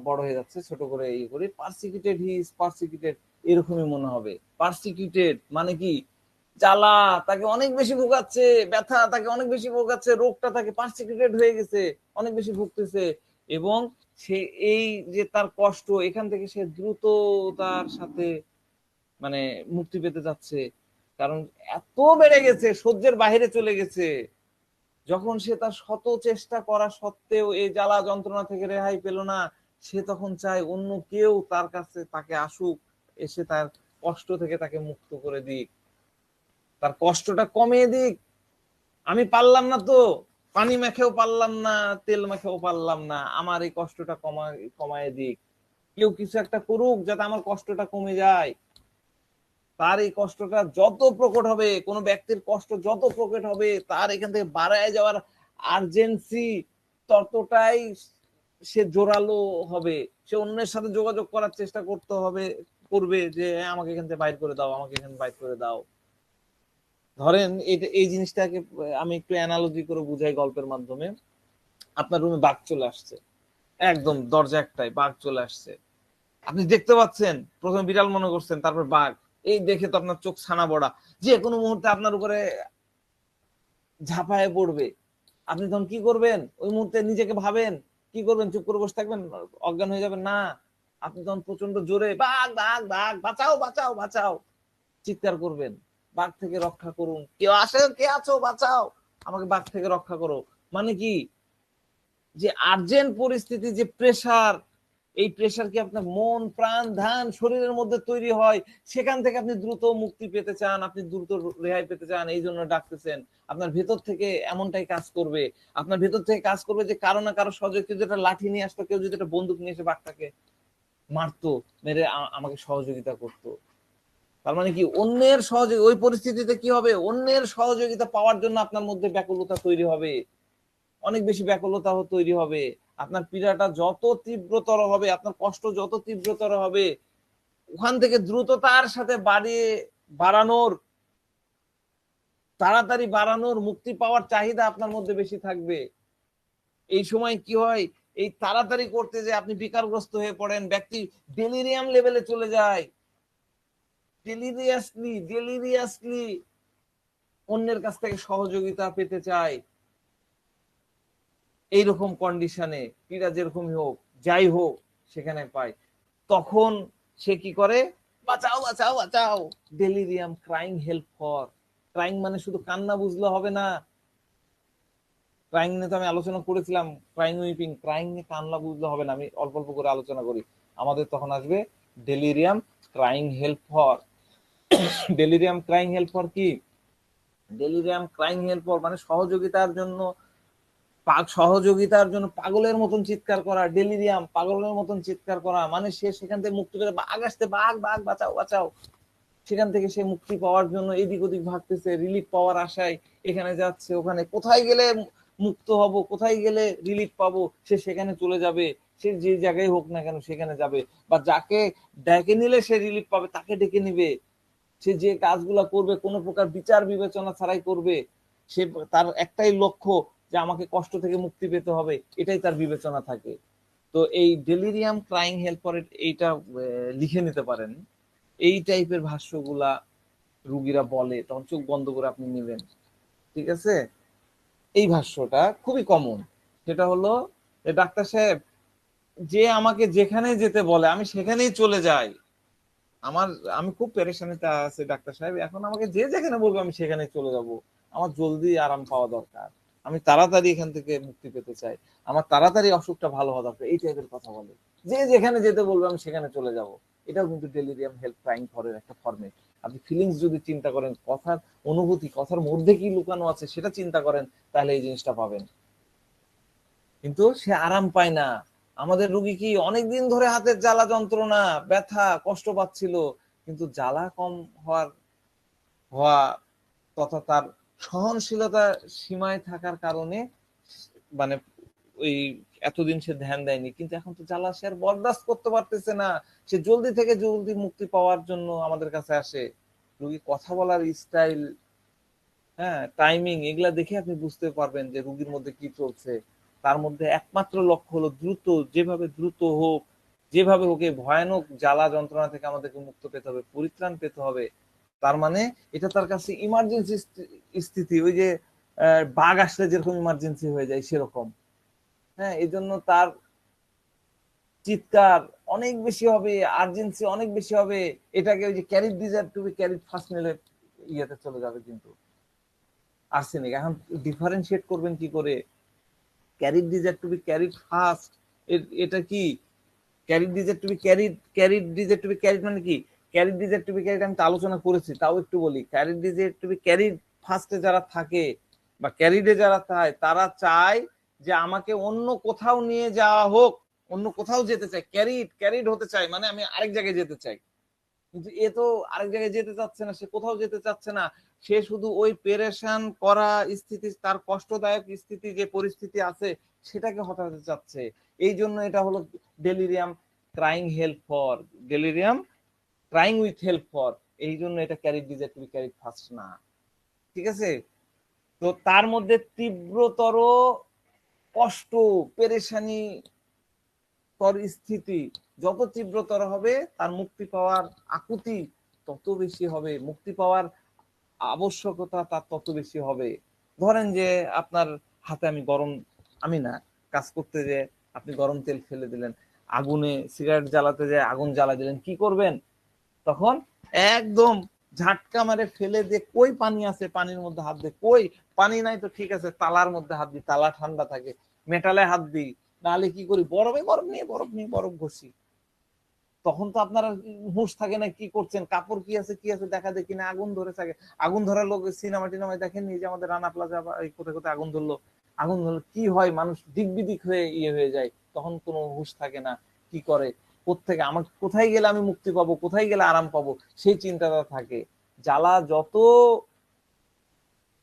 বড় হয়ে যাচ্ছে, ছোট করে এই করি, পারসিকিউটেড হি ইজ পারসিকিউটেড, এরকমই মনে হবে। পারসিকিউটেড মানে কি, জ্বালা তাকে অনেক বেশি ভোগাচ্ছে, ব্যথা তাকে অনেক বেশি ভোগাচ্ছে, রোগটা তাকে পারসিকিউটেড হয়ে গেছে, অনেক বেশি ভুগতেছে, এবং সে এই যে তার কষ্ট, এখান থেকে সে দ্রুত তার সাথে মানে মুক্তি পেতে যাচ্ছে, কারণ এত বেড়ে গেছে, সহ্যের বাইরে চলে গেছে। যখন সে তার শত চেষ্টা করা সত্ত্বেও এই জ্বালা যন্ত্রণা থেকে রেহাই পেল না, সে তখন চায় অন্য কেউ তার কাছে তাকে আসুক, এসে তার কষ্ট থেকে তাকে মুক্ত করে দিক, তার কষ্টটা কমিয়ে দিক। আমি পারলাম না তো, পানি মেখেও পারলাম না, তেল মেখেও পারলাম না, আমার এই কষ্টটা কমায় দিক, কেউ কিছু একটা করুক যাতে আমার কষ্টটা কমে যায়। তার এই কষ্টটা যত প্রকট হবে, কোন ব্যক্তির কষ্ট যত প্রকট হবে, তার এখান থেকে বাড়ায় যাওয়ার আর্জেন্সি ততটাই সে জোরালো হবে, সে অন্যের সাথে যোগাযোগ করার চেষ্টা করবে যে আমাকে এখান থেকে বাইর করে দাও, আমাকে এখানে বাইর করে দাও। ধরেন এই জিনিসটাকে আমি একটু অ্যানালজি করে বুঝাই গল্পের মাধ্যমে। আপনার রুমে বাঘ চলে আসছে, একদম দরজা একটাই বাঘ চলে আসছে, আপনি দেখতে পাচ্ছেন, প্রথমে বিড়াল মনে করছেন, তারপর বাঘ, এই দেখে তো আপনার চোখ ছানা বড়া, যে কোনো মুহূর্তে আপনার উপরে ঝাঁপায় পড়বে। আপনি তখন কি করবেন? ওই মুহূর্তে নিজেকে ভাবেন কি করবেন? চুপ করে বসে থাকবেন, অজ্ঞান হয়ে যাবেন? না, আপনি তখন প্রচন্ড জোরে বাঘ বাঘ বাঘ, বাঁচাও বাঁচাও বাঁচাও চিৎকার করবেন, বাঘ থেকে রক্ষা করুন, কেউ আসে, কে আছো, বাঁচাও আমাকে, বাঘ থেকে রক্ষা করো। মানে কি, যে আর্জেন্ট পরিস্থিতি, যে প্রেসার, এই প্রেসার কি আপনার মন প্রাণ ধান শরীরের মধ্যে তৈরি হয়, সেখান থেকে আপনি দ্রুত মুক্তি পেতে চান, আপনি দ্রুত রেহাই পেতে চান, এই জন্য ডাকতেছেন। আপনার ভেতর থেকে এমনটাই কাজ করবে, আপনার ভেতর থেকে কাজ করবে যে কারো না কারো সহযোগী, কেউ যদি একটা লাঠি নিয়ে আসতো, কেউ যদি একটা বন্দুক নিয়ে এসে বাঘটাকে মারতো, মেরে আমাকে সহযোগিতা করতো। তার মানে কি, অন্যের সহযোগী, ওই পরিস্থিতিতে কি হবে, অন্যের সহযোগিতা পাওয়ার জন্য আপনার মধ্যে ব্যাকুলতা তৈরি হবে, অনেক বেশি ব্যাকুলতা তৈরি হবে। আপনার পীড়াটা যত তীব্রতর হবে, আপনার কষ্ট যত তীব্রতর হবে, ওখান থেকে দ্রুততার সাথে বাড়ানোর, তাড়াতাড়ি বাড়ানোর, মুক্তি পাওয়ার চাহিদা আপনার মধ্যে বেশি থাকবে। এই সময় কি হয়, এই তাড়াতাড়ি করতে যে আপনি বিকারগ্রস্ত হয়ে পড়েন, ব্যক্তি ডেলিরিয়াম লেভেলে চলে যায়, ডেলিরিয়াসলি অন্যের কাছ থেকে সহযোগিতা পেতে চায়। এইরকম কন্ডিশনে পীড়া যেরকমই হোক, যাই হোক, সেখানে পায়, তখন সে কি করে, বাঁচাও বাঁচাও বাঁচাও, delirium, crying help for. Crying মানে শুধু কান্না বুঝলে হবে না, ক্রাইং নিয়ে তো আমি আলোচনা করেছিলাম, ক্রাইং উইপিং, ক্রাইং নিয়ে কান্না বুঝলে হবে না, আমি অল্প অল্প করে আলোচনা করি। আমাদের তখন আসবে delirium crying help for. Delirium crying help for কি? ডেলিরিয়াম ক্রাইং হেল্প ফর মানে সহযোগিতার জন্য, পাগলের মতন চিৎকার করা, ডেলিরিয়াম পাগলের মতন চিৎকার করা, মানে সে সেখান থেকে মুক্তি পেতে, বাঘ আসতে, বাঘ বাঘ বাঁচাও বাঁচাও, সেখান থেকে সে মুক্তি পাওয়ার জন্য এদিক ওদিক ভাগতেছে, রিলিফ পাওয়ার আশায় এখানে যাচ্ছে, ওখানে, কোথায় গেলে মুক্ত হব, কোথায় গেলে রিলিফ পাবো, সে সেখানে চলে যাবে, সে যে জায়গায় হোক না কেন সেখানে যাবে, বা যাকে ডেকে নিলে সে রিলিফ পাবে তাকে ডেকে নিবে, সে যে কাজগুলা করবে কোনো প্রকার বিচার বিবেচনা ছাড়াই করবে, সে তার একটাই লক্ষ্য যে আমাকে কষ্ট থেকে মুক্তি পেতে হবে, এটাই তার বিবেচনা থাকে। তো এই ডেলিরিয়াম ক্রাইং হেল্পার, এইটা লিখে নিতে পারেন। এই টাইপের ভাষ্যগুলা রুগীরা বলে, তখন চোখ বন্ধ করে আপনি নেবেন, ঠিক আছে? এই ভাষ্যটা খুবই কমন, সেটা হলো, ডাক্তার সাহেব, যে আমাকে যেখানে যেতে বলে আমি সেখানেই চলে যাই, আমার, আমি খুব পেরেশানিতে আছি ডাক্তার সাহেব, এখন আমাকে যে যেখানে বলবে আমি সেখানে চলে যাব, আমার জলদি আরাম পাওয়া দরকার, আমি তাড়াতাড়ি এখান থেকে মুক্তি পেতে চাই, আমার তাড়াতাড়ি অসুখটা ভালো হওয়া দরকার, এই টাইপের কথা বলে। যে যেখানে যেতে বলবে আমি সেখানে চলে যাব, এটাও কিন্তু ডেলিরিয়াম হেল্প ক্রাইং ফরের একটা ফরম্যাট। আপনি ফিলিংস যদি চিন্তা করেন, কথার অনুভূতি, কথার মধ্যে কি লুকানো আছে সেটা চিন্তা করেন, তাহলে এই জিনিসটা পাবেন। কিন্তু সে আরাম পায় না। আমাদের রুগী কি অনেকদিন ধরে হাতের জ্বালা যন্ত্রণা, ব্যথা, কষ্ট পাচ্ছিল, কিন্তু জ্বালা কম হওয়া তথা তার সহনশীলতা সীমায় থাকার কারণে, মানে ওই এতদিন সে ধ্যান দেয়নি, কিন্তু এখন তো জ্বালা সে আর বরদাস্ত করতে পারতেছে না, সে জলদি থেকে জলদি মুক্তি পাওয়ার জন্য আমাদের কাছে আসে। রুগী কথা বলার স্টাইল, হ্যাঁ, টাইমিং, এগুলা দেখে আপনি বুঝতে পারবেন যে রুগীর মধ্যে কি চলছে। তার মধ্যে একমাত্র লক্ষ্য হলো দ্রুত, যেভাবে দ্রুত হোক, যেভাবে হোক, এই ভয়ানক জ্বালা যন্ত্রণা থেকে আমাদেরকে মুক্ত পেতে হবে, পরিত্রাণ পেতে হবে। তার মানে এটা তার কাছে ইমার্জেন্সি স্থিতি, ওই যে বাঘ আসলে যেরকম ইমার্জেন্সি হয়ে যায় সেরকম। হ্যাঁ, এই জন্য তার চিৎকার অনেক বেশি হবে, আর্জেন্সি অনেক বেশি হবে। এটাকে ওই যে carried desire to be carried first নিলে ইয়েতে চলে যাবে কিন্তু আর্সেনিক। এখন ডিফারেন্সিয়েট করবেন কি করে, carried desire to be carried first, এটা কি, carried desire to be carried মানে কি, carried desire to be carried আমি তো আলোচনা করেছি, তাও একটু বলি। Carried desire to be carried ফার্স্টে যারা থাকে বা ক্যারিডে যারা থাকে, তারা চায় যে আমাকে অন্য কোথাও নিয়ে যাওয়া হোক, অন্য কোথাও যেতে চায়, ক্যারিড হতে চায়, মানে আমি আরেক জায়গায় যেতে চাই। কিন্তু এ তো আরেক জায়গায় যেতে চাচ্ছে না, সে কোথাও যেতে চাচ্ছে না, সে শুধু ওই পেরেশান করা স্থিতি, তার কষ্টদায়ক স্থিতি, যে পরিস্থিতি আছে সেটাকে হটাতে চাচ্ছে। এই জন্য এটা হলো delirium crying help for, delirium crying with help for. এই জন্য এটা carried desire to be carried first না, ঠিক আছে? তো তার মধ্যে তীব্রতর কষ্ট, পেরেশানি স্থিতি যত তীব্রতর হবে, তার মুক্তি পাওয়ার আকুতি তত বেশি হবে, মুক্তি পাওয়ার আবশ্যকতা তার তত বেশি হবে। ধরেন যে আপনার হাতে আমি না কাজ করতে যে আপনি গরম তেল ফেলে দিলেন, আগুনে সিগারেট জ্বালাতে যে আগুন জ্বালা দিলেন, কি করবেন তখন? একদম ঝাটকা মারে ফেলে দিয়ে কই পানি আছে, পানির মধ্যে হাত দিয়ে, কই পানি নাই তো ঠিক আছে, তালার মধ্যে হাত দিই, তালা ঠান্ডা থাকে, মেটালে হাত দিই, নাহলে কি করি, বরফ ঘষি। তখন তো আপনার আর হুঁশ থাকে না কি করছেন, কাপড় কি আছে দেখা দেখি না, আগুন ধরে থাকে। আগুন ধরার লোক সিনেমা টিনেমায় দেখেননি যে আমাদের রানা প্লাজা বা এই কোথায় কোথায় আগুন ধরলো কি হয়, মানুষ দিক বিদিক হয়ে হয়ে যায়, তখন কোনো হুঁশ থাকে না। কি করে, কোত্থেকে আমার কোথায় গেলে আমি মুক্তি পাবো, কোথায় গেলে আরাম পাবো, সেই চিন্তাটা থাকে। যত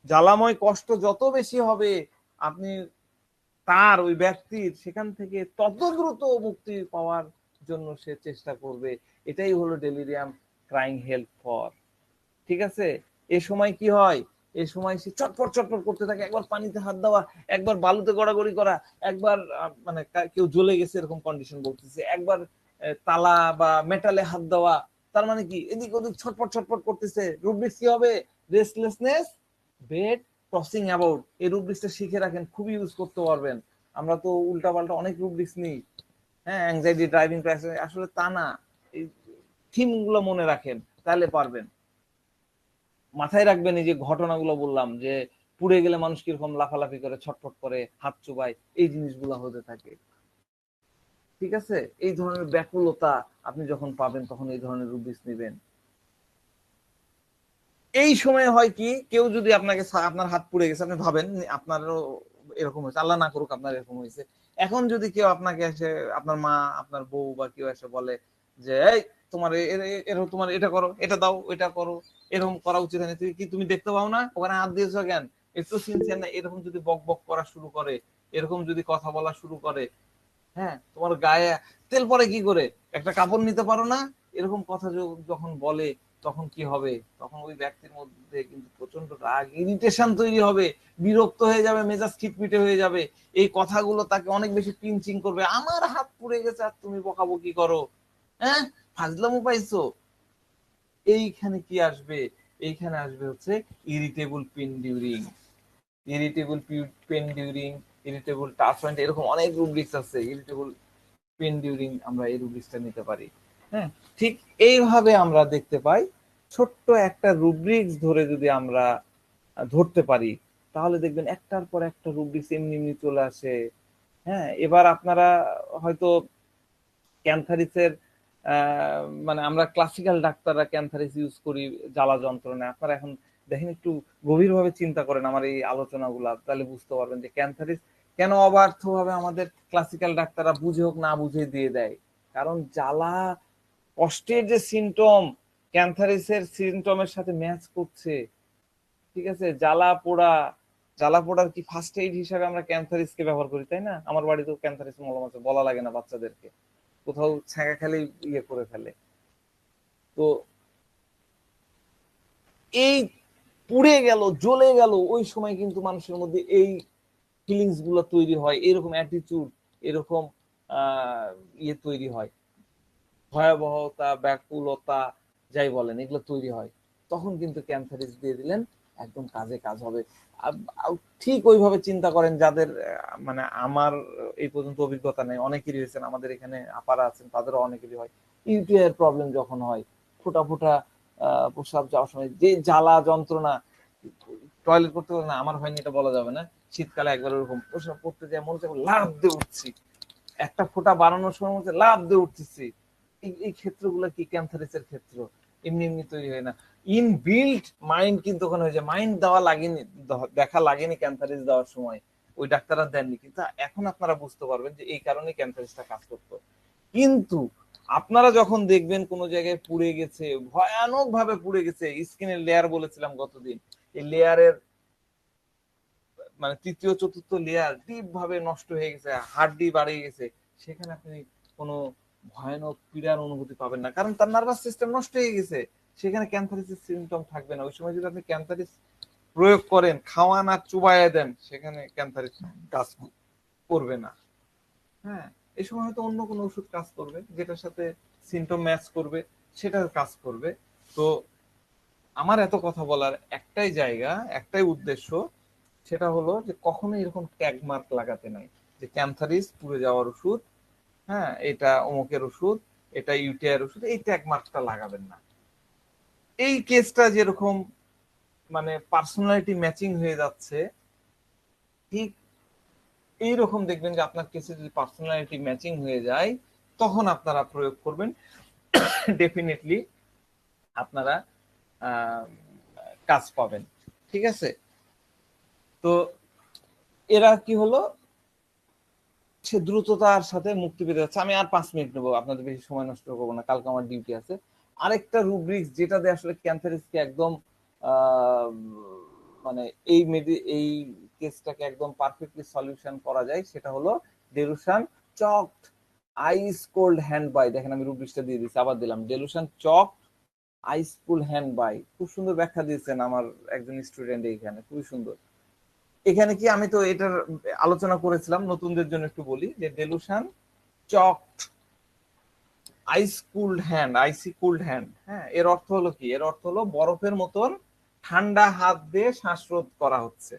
জ্বালাময় কষ্ট যত বেশি হবে, আপনি তার ওই ব্যক্তির সেখান থেকে তত দ্রুত মুক্তি পাওয়ার জন্য সে চেষ্টা করবে। এটাই হলো ডেলিরিয়াম ক্রাইং হেল্প ফর। ঠিক আছে? এ সময় কি হয়, এ সময় সে চটপট চটপট করতে থাকে, একবার পানিতে হাত দেওয়া, একবার বালুতে গড়াগড়ি করা, একবার মানে কেউ জ্বলে গেছে এরকম কন্ডিশন বলতেছে, একবার তালা বা মেটালে হাত দেওয়া। তার মানে কি, এদিক ওদিক ছটপট ছটপট করতেছে। রুব্রিক্স কি হবে? Restlessness, bed, crossing about. এই রুব্রিক্সটা শিখে রাখেন, খুবই ইউজ করতে পারবেন। আমরা তো উল্টা পাল্টা অনেক রুব্রিক্স নিই, হ্যাঁ, অ্যাংজাইটি, ড্রাইভিং ক্লাস, আসলে তা না। এই থিম গুলো মনে রাখেন, তাহলে পারবেন। মাথায় রাখবেন এই যে ঘটনাগুলো বললাম, যে পুড়ে গেলে মানুষ কিরকম লাফালাফি করে, ছটফট করে, হাত চুবায়, এই জিনিসগুলো হতে থাকে। ঠিক আছে? এই ধরনের ব্যাকুলতা আপনি যখন পাবেন, তখন এই ধরনের রুব্রিক্স নেবেন। এই সময় হয় কি, কেউ যদি আপনার হাত পুড়ে গেছে, আপনি ভাবেন আপনারও এরকম হয়েছে, আল্লাহ না করুক আপনার এরকম হয়েছে। এখন যদি কেউ আপনাকে এসে, আপনার মা, আপনার বউ বা কেউ এসে বলে যে এই তোমার এরকম, তোমার এটা করো, এটা দাও, ওইটা করো, এরকম করা উচিত হয়নি, তুমি দেখতে পাও না ওখানে হাত দিয়েছো কেন, একটু সিনসিয়ার না, এরকম যদি বক বক করা শুরু করে, এরকম যদি কথা বলা শুরু করে, হ্যাঁ, তোমার গায়ে তেল পরে কি করে, একটা কাপড় নিতে পারো না, এরকম কথা যখন বলে, তখন কি হবে, তখন ওই ব্যক্তির মধ্যে কিন্তু প্রচন্ড রাগ, ইরিটেশন তৈরি হবে, বিরক্ত হয়ে যাবে, মেজাজ খিটমিটে হয়ে যাবে। এই কথাগুলো তাকে অনেক বেশি পিঞ্চিং করবে, আমার হাত পুড়ে গেছে আর তুমি বকাবকি করো, হ্যাঁ, ফাজলামো পাইছো। এইখানে কি আসবে? এইখানে আসবে হচ্ছে ইরিটেবল পেন্ডিউরিং, ইরিটেবল পেন্ডিউরিং, ইরিটেবল টাচ পয়েন্ট, এরকম অনেক রুব্রিক্স আছে। ইরিটেবল পেন্ডিউরিং আমরা এই রুব্রিক্সটা নিতে পারি। হ্যাঁ, ঠিক এইভাবে আমরা দেখতে পাই, ছোট্ট একটা রুব্রিক্স ধরে যদি আমরা ধরতে পারি, তাহলে দেখবেন একটার পর একটা রুব্রিক্স এমনি এমনি চলে আসে। হ্যাঁ, এবার আপনারা হয়তো ক্যান্থারিসের মানে আমরা ক্লাসিক্যাল ডাক্তাররা ক্যান্থারিস ইউজ করি জ্বালা যন্ত্রণায়। আপনারা এখন দেখেন, একটু গভীরভাবে চিন্তা করেন আমার এই আলোচনাগুলা, তাহলে বুঝতে পারবেন যে ক্যান্থারিস কেন অবার্থভাবে আমাদের ক্লাসিক্যাল ডাক্তাররা বুঝে হোক না বুঝে দিয়ে দেয়। কারণ জ্বালা কষ্টের যে সিমটম ক্যান্থারিসের সিমটমের সাথে ম্যাচ করছে। ঠিক আছে? জ্বালা পোড়ার কি ফার্স্ট এইড হিসাবে আমরা ক্যান্থারিসকে ব্যবহার করি, তাই না? আমার বাড়িতেও ক্যান্থারিস মলম আছে, বলা লাগে না বাচ্চাদেরকে, কোথাও ছ্যাঁকা খেলেই করে ফেলে। তো এই পুড়ে গেল, জ্বলে গেল, ওই সময় কিন্তু মানুষের মধ্যে এই ফিলিংস গুলো তৈরি হয়, এরকম অ্যাটিটিউড, এরকম তৈরি হয়, ভয়াবহতা, ব্যাকুলতা, যাই বলেন, এগুলো তৈরি হয়। তখন কিন্তু ক্যান্সারিস দিয়ে দিলেন, একদম কাজে কাজ হবে। ঠিক ওইভাবে চিন্তা করেন যাদের মানে আমার এই পর্যন্ত অভিজ্ঞতা নেই, অনেকেরই হয়েছেন, আমাদের এখানে আপারা আছেন, তাদেরও অনেকেরই হয়। ইউটিআই প্রবলেম যখন হয়, ফোটা ফোটা প্রস্রাব যাওয়ার সময় যে জ্বালা যন্ত্রণা, টয়লেট করতে পারে না, আমার হয়নি এটা বলা যাবে না, শীতকালে একবার ওরকম প্রস্রাব করতে যায়, মনে হচ্ছে লাভ দিয়ে উঠছি, একটা ফোঁটা বানানোর সময় মধ্যে লাভ দিয়ে উঠতেছি। এই ক্ষেত্রগুলো কি ক্যান্সারিসের ক্ষেত্র, এমনি এমনি তৈরি হয় না। ইনবিল্ট মাইন্ড কিন্তু ওখানে হয়েছে, মাইন্ড দেওয়া লাগেনি, দেখা লাগেনি ক্যান্সারিস দেওয়ার সময়, ওই ডাক্তাররা দেননি, কিন্তু এখন আপনারা বুঝতে পারবেন যে এই কারণে ক্যান্সারিসটা কাজ করতো। কিন্তু আপনারা যখন দেখবেন কোন জায়গায় পুড়ে গেছে, ভয়ানক ভাবে পুড়ে গেছে, স্কিনের লেয়ার বলেছিলাম গতদিন, এই লেয়ারের মানে তৃতীয় চতুর্থ লেয়ার ডিপ ভাবে নষ্ট হয়ে গেছে, হাড্ডি বাড়িয়ে গেছে, সেখানে আপনি কোনো ভয়ানক পীড়ার অনুভূতি পাবেন না, কারণ তার নার্ভাস সিস্টেম নষ্ট হয়ে গেছে, সেখানে ক্যান্সারিসের সিমটম থাকবে না। ওই সময় যদি আপনি ক্যান্সারিস প্রয়োগ করেন, খাওয়ান আর চুবাইয়া দেন, সেখানে ক্যান্সারিস কাজ করবে না। হ্যাঁ, এই সময় হয়তো অন্য কোনো ওষুধ কাজ করবে, যেটার সাথে সিমটম ম্যাচ করবে, সেটার কাজ করবে। তো আমার এত কথা বলার একটাই জায়গা, একটাই উদ্দেশ্য, সেটা হলো যে কখনো এরকম ট্যাগ মার্ক লাগাতে নাই যে ক্যান্সারিস পুড়ে যাওয়ার ওষুধ, হ্যাঁ এটা অমুকের ওষুধ, এটা ইউটিআই ওষুধ, এই ট্যাগ মার্কটা লাগাবেন না। এই কেসটা যেরকম মানে পার্সোনালিটি ম্যাচিং হয়ে যাচ্ছে, ঠিক এইরকম দেখবেন যে আপনার কেসে যদি পার্সোনালিটি ম্যাচিং হয়ে যায়, তখন আপনারা প্রয়োগ করবেন, ডেফিনেটলি আপনারা আহ, কাজ পাবেন। ঠিক আছে? তো এরা কি হলো, সে দ্রুততার সাথে মুক্তি পেতে যাচ্ছে। আমি আর 5 মিনিট নেবো, আপনাদের বেশি সময় নষ্ট করবো না, কালকে আমার ডিউটি আছে। আরেকটা রুব্রিক্স যেটা দিয়ে আসলে ক্যান্সারিসকে একদম আহ, মানে এই কেসটাকে একদম পারফেক্টলি সলিউশন করা যায়, সেটা হলো delusion চকড ice cold hand by. দেখেন আমি রুব্রিক্সটা দিয়ে দিচ্ছি, আবার দিলাম, delusion Chak ice cool hand by. খুব সুন্দর ব্যাখ্যা দিয়েছেন আমার একজন স্টুডেন্ট, এইখানে খুবই সুন্দর। এখানে কি আমি তো এটার আলোচনা করেছিলাম, নতুনদের জন্য একটু বলি যে ডেলুশন চকড আইস কুল্ড হ্যান্ড, আইসি কুল্ড হ্যান্ড, হ্যাঁ এর অর্থ হলো কি, এর অর্থ হলো বরফের মতন ঠান্ডা হাত দিয়ে শ্বাসরোধ করা হচ্ছে।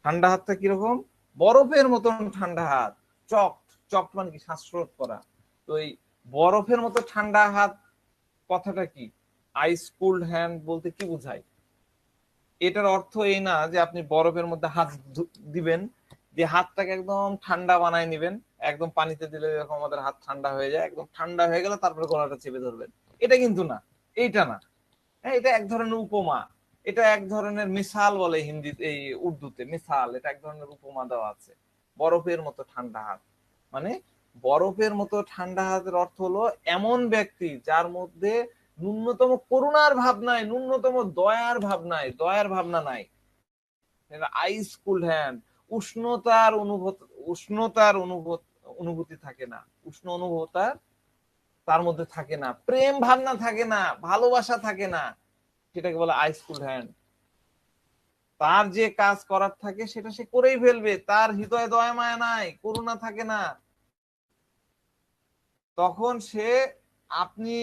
ঠান্ডা হাতটা কিরকম, বরফের মতন ঠান্ডা হাত। চকড, চকড মানে কি, শ্বাসরোধ করা। তো এই বরফের মতো ঠান্ডা হাত কথাটা কি, আইস কুল্ড হ্যান্ড বলতে কি বোঝায়? এটার অর্থ এই না যে আপনি বরফের মধ্যে হাত দিবেন, যে হাতটাকে একদম ঠান্ডা বানায় নিবেন, একদম পানিতে দিলে যখন আমাদের হাত ঠান্ডা হয়ে যায়, একদম ঠান্ডা হয়ে গেলে তারপরে গলাটা চেপে ধরবেন, এটা কিন্তু না, এইটা না। হ্যাঁ, এটা এক ধরনের উপমা, এটা এক ধরনের মিসাল বলে হিন্দিতে, এই উর্দুতে মিসাল, এটা এক ধরনের উপমা দেওয়া আছে। বরফের মতো ঠান্ডা হাত মানে, বরফের মতো ঠান্ডা হাতের অর্থ হলো এমন ব্যক্তি যার মধ্যে ন্যূনতম করুণার ভাব নাই, ন্যূনতম দয়ার ভাব নাই, দয়ার ভাবনা নাই। আইস কুল হ্যান্ড, উষ্ণতার অনুভূতি, অনুভূতি থাকে না, উষ্ণ অনুভূতার তার মধ্যে থাকে না, প্রেম ভাবনা থাকে না, ভালোবাসা থাকে না, সেটাকে বলে আইস কুল হ্যান্ড। তার যে কাজ করার থাকে সেটা সে করেই ফেলবে, তার হৃদয়ে দয়া মায়া নাই, করুণা থাকে না। তখন সে, আপনি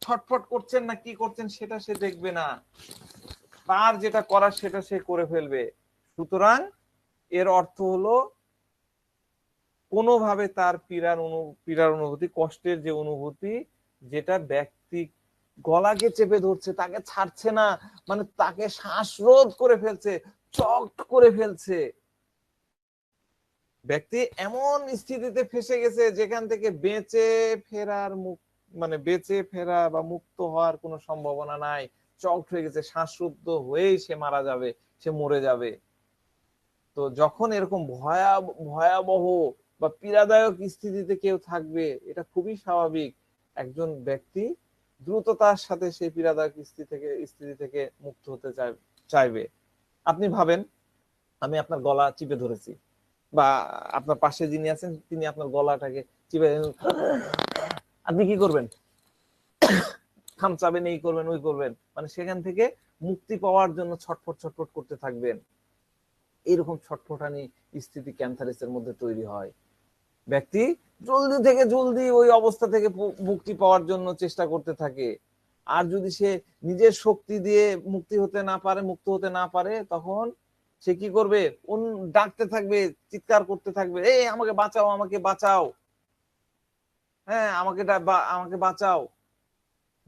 ছটফট করছেন না কি করছেন সেটা সে দেখবে না, তার যেটা করার সেটা সে করে ফেলবে। সুতরাং এর অর্থ হলো কোনোভাবে তার পীড়ার অনুভূতি, কষ্টের যে অনুভূতি, যেটা ব্যক্তি গলাকে চেপে ধরছে, তাকে ছাড়ছে না, মানে তাকে শ্বাসরোধ করে ফেলছে, চক করে ফেলছে, ব্যক্তি এমন স্থিতিতে ফেসে গেছে যেখান থেকে বেঁচে ফেরা বা মুক্ত হওয়ার কোনো সম্ভাবনা নাই, চক হয়ে গেছে, শ্বাসরুদ্ধ হয়েই সে মারা যাবে, সে মরে যাবে। তো যখন এরকম ভয়াবহ বা পীড়াদায়ক স্থিতিতে কেউ থাকবে, এটা খুবই স্বাভাবিক, একজন ব্যক্তি দ্রুততার সাথে সেই পীড়াদায়ক স্থিতি থেকে মুক্ত হতে চাইবে। আপনি ভাবেন আমি আপনার গলা চিপে ধরেছি, বা আপনার পাশে যিনি আছেন তিনি আপনার গলাটাকে চিপে, আপনি কি করবেন? খামচাবেন, এই করবেন ওই করবেন, মানে সেখান থেকে মুক্তি পাওয়ার জন্য ছটফট ছটফট করতে থাকবেন। এরকম ছটফটানি স্থিতি ক্যান্সারিসের মধ্যে তৈরি হয়। ব্যক্তি জলদি থেকে জলদি ওই অবস্থা থেকে মুক্তি পাওয়ার জন্য চেষ্টা করতে থাকে। আর যদি সে নিজের শক্তি দিয়ে মুক্ত হতে না পারে, তখন সে কি করবে, ডাকতে থাকবে, চিৎকার করতে থাকবে, এই আমাকে বাঁচাও, আমাকে বাঁচাও, হ্যাঁ আমাকে বাঁচাও।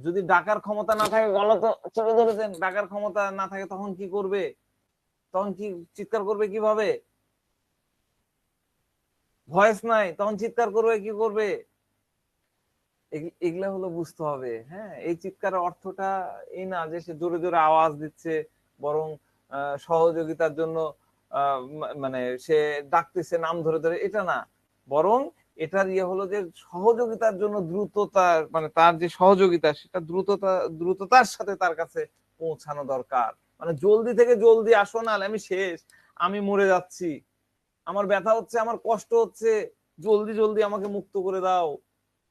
যদি ডাকার ক্ষমতা না থাকে, গলা তো চেপে ধরেছেন, ডাকার ক্ষমতা না থাকে, তখন কি করবে? তখন কি চিৎকার করবে কিভাবে? ভয়েস নাই, তখন চিৎকার করবে কি করবে? এগুলা হলো বুঝতে হবে। হ্যাঁ, এই চিৎকারের অর্থটা এই না যে সে জোরে জোরে আওয়াজ দিচ্ছে, বরং সহযোগিতার জন্য মানে সে ডাকতেছে নাম ধরে ধরে, এটা না, বরং এটার হলো যে সহযোগিতার জন্য দ্রুততা, মানে তার যে সহযোগিতা সেটা দ্রুততার সাথে তার কাছে পৌঁছানো দরকার। মানে জলদি থেকে জলদি আসো, না আমি শেষ, আমি মরে যাচ্ছি, আমার ব্যথা হচ্ছে, আমার কষ্ট হচ্ছে, জলদি জলদি আমাকে মুক্ত করে দাও।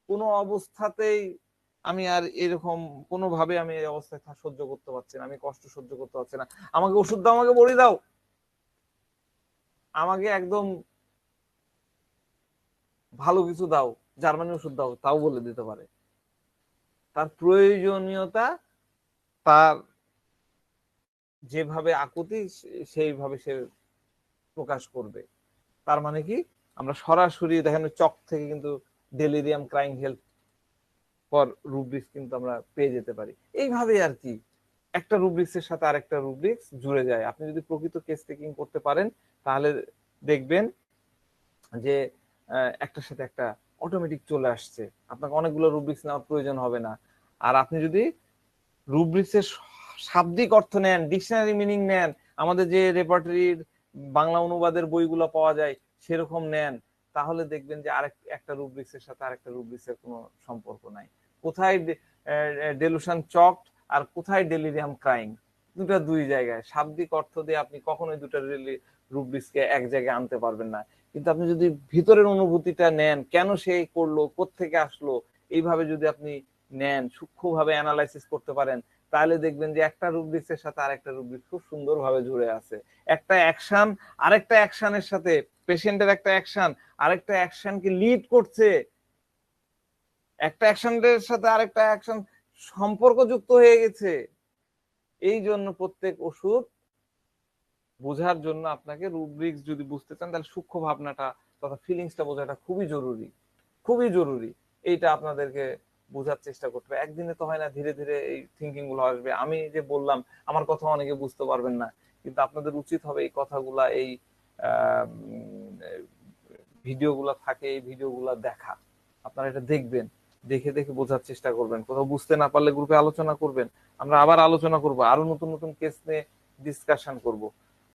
কোনো অবস্থাতেই আমি আর এরকম কোনোভাবে আমি এই অবস্থায় সহ্য করতে পারছি না, আমি কষ্ট সহ্য করতে পারছি না, আমাকে ওষুধ দাও, আমাকে বড়ি দাও, আমাকে একদম ভালো কিছু দাও, জার্মানি ওষুধ দাও, তাও বলে দিতে পারে। তার প্রয়োজনীয়তা, তার যেভাবে আকুতি সেইভাবে সে প্রকাশ করবে। তার মানে কি, আমরা সরাসরি দেখেন চক থেকে কিন্তু delirium crying help for rubrics কিন্তু আমরা পেয়ে যেতে পারি। এইভাবে আর কি একটা রুব্রিক্সের সাথে আরেকটা রুব্রিক্স জুড়ে যায়। আপনি যদি প্রকৃত কেস টেকিং করতে পারেন তাহলে দেখবেন যে একটার সাথে একটা অটোমেটিক চলে আসছে, আপনাকে অনেকগুলো রুব্রিক্স নেওয়ার প্রয়োজন হবে না। আর আপনি যদি রুব্রিক্সের শাব্দিক অর্থ নেন, ডিকশনারি মিনিং নেন, আমাদের যে রেপার্টরির বাংলা অনুবাদের বইগুলো পাওয়া যায় সেরকম নেন, তাহলে দেখবেন যে একটা রুব্রিক্সের সাথে আরেকটা রুব্রিক্সের কোনো সম্পর্ক নাই। কোথায় ডেলুশন চকড আর কোথায় ডেলিরিয়াম ক্রাইং, দুই জায়গায়। শাব্দিক অর্থ দিয়ে আপনি কখনোই দুটো রুব্রিক্সকে এক জায়গায় আনতে পারবেন না। কিন্তু আপনি যদি ভিতরের অনুভূতিটা নেন, কেন সে করলো, কোত্থেকে আসলো, এইভাবে যদি আপনি নেন, সূক্ষ্মভাবে অ্যানালাইসিস করতে পারেন, তাহলে দেখবেন যে একটা রুব্রিক্সের সাথে আরেকটা রুব্রিক্স খুব সুন্দরভাবে জুড়ে আছে। একটা অ্যাকশন আরেকটা অ্যাকশনের সাথে, পেশেন্টের একটা অ্যাকশন আরেকটা অ্যাকশনকে লিড করছে, একটা অ্যাকশনের সাথে আরেকটা অ্যাকশন সম্পর্কযুক্ত হয়ে গেছে। এই জন্য প্রত্যেক ওষুধ বোঝার জন্য আপনাকে রুব্রিক্স যদি বুঝতে চান তাহলে সূক্ষ্ম ভাবনাটা তথা ফিলিংসটা বোঝাটা খুবই জরুরি, খুবই জরুরি। এইটা আপনাদেরকে বোঝার চেষ্টা করতে হবে। একদিনে তো হয় না, ধীরে ধীরে এই থিঙ্কিং গুলো আসবে। আমি যে বললাম আমার কথা অনেকে বুঝতে পারবেন না, কিন্তু আপনাদের উচিত হবে এই কথাগুলা, এই ভিডিওগুলা থাকে, এই ভিডিওগুলা দেখা। আপনারা এটা দেখবেন, দেখে দেখে বোঝার চেষ্টা করবেন। কোথাও বুঝতে না পারলে গ্রুপে আলোচনা করবেন, আমরা আবার আলোচনা করব, আরো নতুন নতুন কেস নিয়ে ডিসকাশন করব।